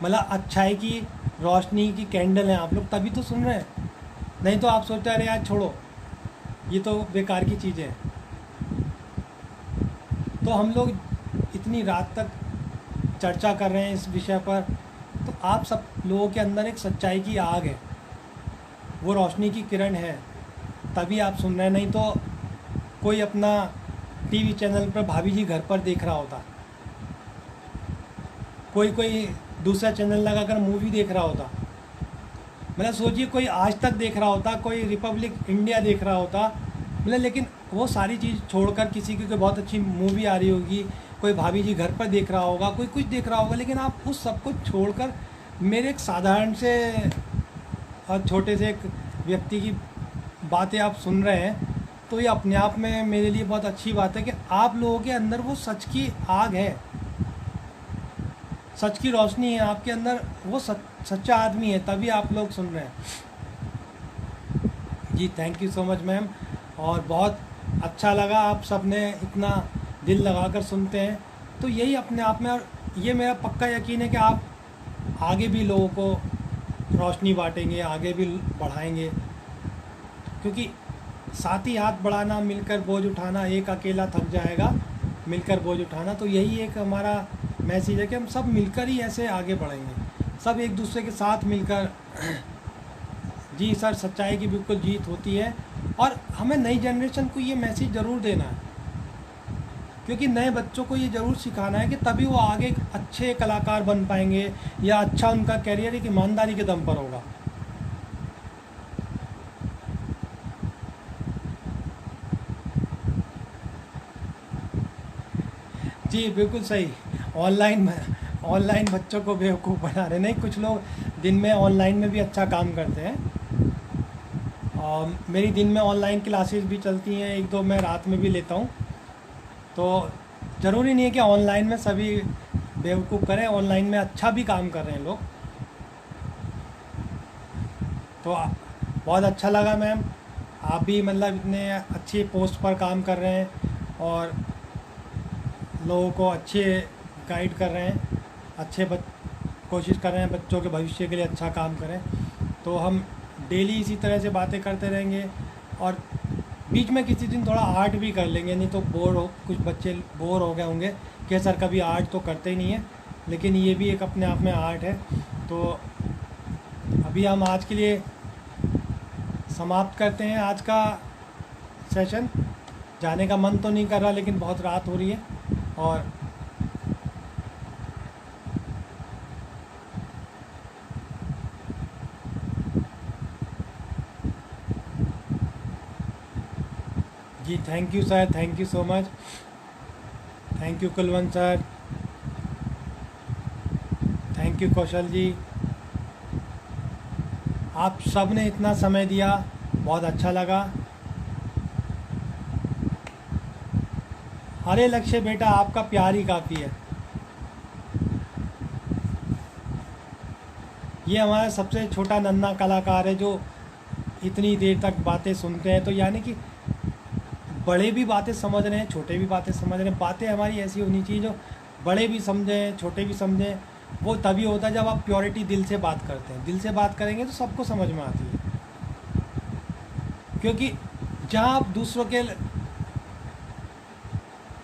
मतलब अच्छाई की रोशनी की कैंडल हैं आप लोग, तभी तो सुन रहे हैं। नहीं तो आप सोचते अरे यार छोड़ो, ये तो बेकार की चीज़ें हैं। तो हम लोग इतनी रात तक चर्चा कर रहे हैं इस विषय पर, तो आप सब लोगों के अंदर एक सच्चाई की आग है, वो रोशनी की किरण है, तभी आप सुन रहे हैं। नहीं तो कोई अपना टीवी चैनल पर भाभी जी घर पर देख रहा होता, कोई दूसरा चैनल लगाकर मूवी देख रहा होता। मतलब सोचिए, कोई आज तक देख रहा होता, कोई रिपब्लिक इंडिया देख रहा होता, मतलब लेकिन वो सारी चीज़ छोड़कर किसी की कोई बहुत अच्छी मूवी आ रही होगी, कोई भाभी जी घर पर देख रहा होगा, कोई कुछ देख रहा होगा, लेकिन आप उस सब को छोड़कर मेरे एक साधारण से और छोटे से एक व्यक्ति की बातें आप सुन रहे हैं। तो ये अपने आप में मेरे लिए बहुत अच्छी बात है कि आप लोगों के अंदर वो सच की आग है, सच की रोशनी है आपके अंदर, वो सच्चा आदमी है, तभी आप लोग सुन रहे हैं। जी thank you so much ma'am, और बहुत अच्छा लगा आप सब ने इतना दिल लगाकर सुनते हैं। तो यही अपने आप में, और ये मेरा पक्का यकीन है कि आप आगे भी लोगों को रोशनी बांटेंगे, आगे भी बढ़ाएंगे, क्योंकि साथ ही हाथ बढ़ाना, मिलकर बोझ उठाना, एक अकेला थक जाएगा, मिलकर बोझ उठाना। तो यही एक हमारा मैसेज है कि हम सब मिलकर ही ऐसे आगे बढ़ेंगे, सब एक दूसरे के साथ मिलकर। जी सर, सच्चाई की बिल्कुल जीत होती है, और हमें नई जनरेशन को ये मैसेज ज़रूर देना है, क्योंकि नए बच्चों को ये ज़रूर सिखाना है कि तभी वो आगे अच्छे कलाकार बन पाएंगे, या अच्छा उनका कैरियर एक ईमानदारी के दम पर होगा। जी बिल्कुल सही। ऑनलाइन बच्चों को बेवकूफ़ बना रहे, नहीं, कुछ लोग दिन में ऑनलाइन में भी अच्छा काम करते हैं। और मेरी दिन में ऑनलाइन क्लासेस भी चलती हैं, एक दो मैं रात में भी लेता हूँ। तो ज़रूरी नहीं है कि ऑनलाइन में सभी बेवकूफ़ करें, ऑनलाइन में अच्छा भी काम कर रहे हैं लोग। तो बहुत अच्छा लगा मैम, आप भी मतलब इतने अच्छी पोस्ट पर काम कर रहे हैं और लोगों को अच्छे गाइड कर रहे हैं, कोशिश कर रहे हैं बच्चों के भविष्य के लिए अच्छा काम करें। तो हम डेली इसी तरह से बातें करते रहेंगे, और बीच में किसी दिन थोड़ा आर्ट भी कर लेंगे, नहीं तो कुछ बच्चे बोर हो गए होंगे कि सर कभी आर्ट तो करते ही नहीं है, लेकिन ये भी एक अपने आप में आर्ट है। तो अभी हम आज के लिए समाप्त करते हैं आज का सेशन। जाने का मन तो नहीं कर रहा, लेकिन बहुत रात हो रही है। और जी thank you sir, thank you so much, thank you Kulwant sir, thank you Kaushal ji, आप सब ने इतना समय दिया, बहुत अच्छा लगा। अरे लक्ष्य बेटा, आपका प्यार ही काफ़ी है। ये हमारा सबसे छोटा नन्हा कलाकार है जो इतनी देर तक बातें सुनते हैं। तो यानी कि बड़े भी बातें समझ रहे हैं, छोटे भी बातें समझ रहे हैं। बातें हमारी ऐसी होनी चाहिए जो बड़े भी समझें, छोटे भी समझें। वो तभी होता है जब आप प्योरिटी दिल से बात करते हैं। दिल से बात करेंगे तो सबको समझ में आती है, क्योंकि जहाँ आप दूसरों के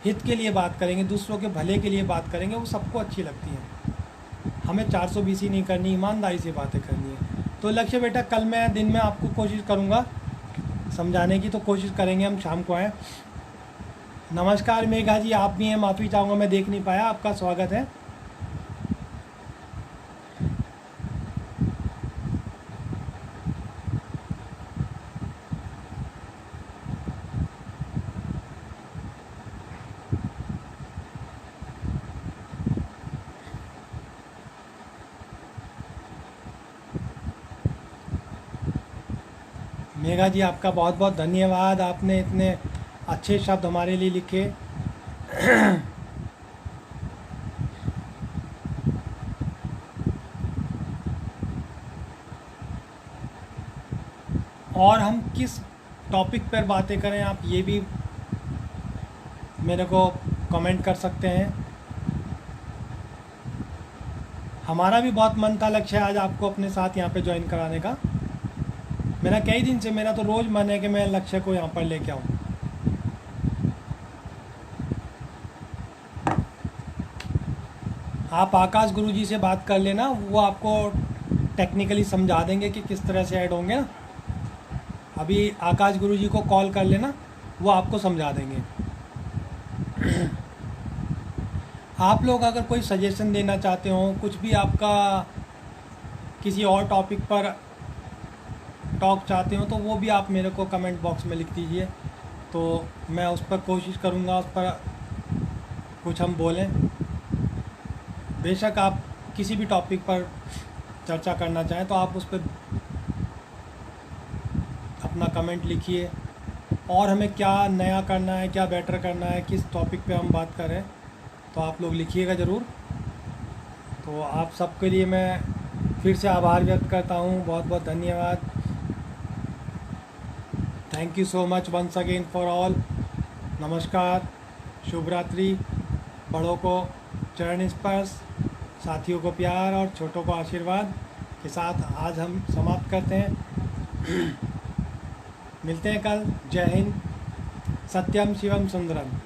हित के लिए बात करेंगे, दूसरों के भले के लिए बात करेंगे, वो सबको अच्छी लगती है। हमें 420 नहीं करनी, ईमानदारी से बातें करनी है। तो लक्ष्य बेटा कल मैं दिन में आपको कोशिश करूँगा समझाने की, तो कोशिश करेंगे हम शाम को आएँ। नमस्कार मेघा जी, आप भी हैं, माफ़ी चाहूँगा मैं देख नहीं पाया, आपका स्वागत है। मेघा जी आपका बहुत बहुत धन्यवाद, आपने इतने अच्छे शब्द हमारे लिए लिखे। और हम किस टॉपिक पर बातें करें आप ये भी मेरे को कमेंट कर सकते हैं। हमारा भी बहुत मन था लक्ष्य आज आपको अपने साथ यहाँ पे ज्वाइन कराने का। मेरा कई दिन से, मेरा तो रोज़ मन है कि मैं लक्ष्य को यहाँ पर लेके आऊँ। आप आकाश गुरुजी से बात कर लेना, वो आपको टेक्निकली समझा देंगे कि किस तरह से ऐड होंगे ना। अभी आकाश गुरुजी को कॉल कर लेना, वो आपको समझा देंगे। आप लोग अगर कोई सजेशन देना चाहते हो, कुछ भी आपका किसी और टॉपिक पर टॉक चाहते हो, तो वो भी आप मेरे को कमेंट बॉक्स में लिख दीजिए, तो मैं उस पर कोशिश करूँगा, उस पर कुछ हम बोलें। बेशक आप किसी भी टॉपिक पर चर्चा करना चाहें तो आप उस पर अपना कमेंट लिखिए, और हमें क्या नया करना है, क्या बेटर करना है, किस टॉपिक पे हम बात करें, तो आप लोग लिखिएगा ज़रूर। तो आप सबके लिए मैं फिर से आभार व्यक्त करता हूँ, बहुत बहुत धन्यवाद। Thank you so much once again for all. नमस्कार, शुभ रात्रि। बड़ों को चरण स्पर्श, साथियों को प्यार और छोटों को आशीर्वाद के साथ आज हम समाप्त करते हैं। मिलते हैं कल। जय हिंद। सत्यम शिवम सुंदरम।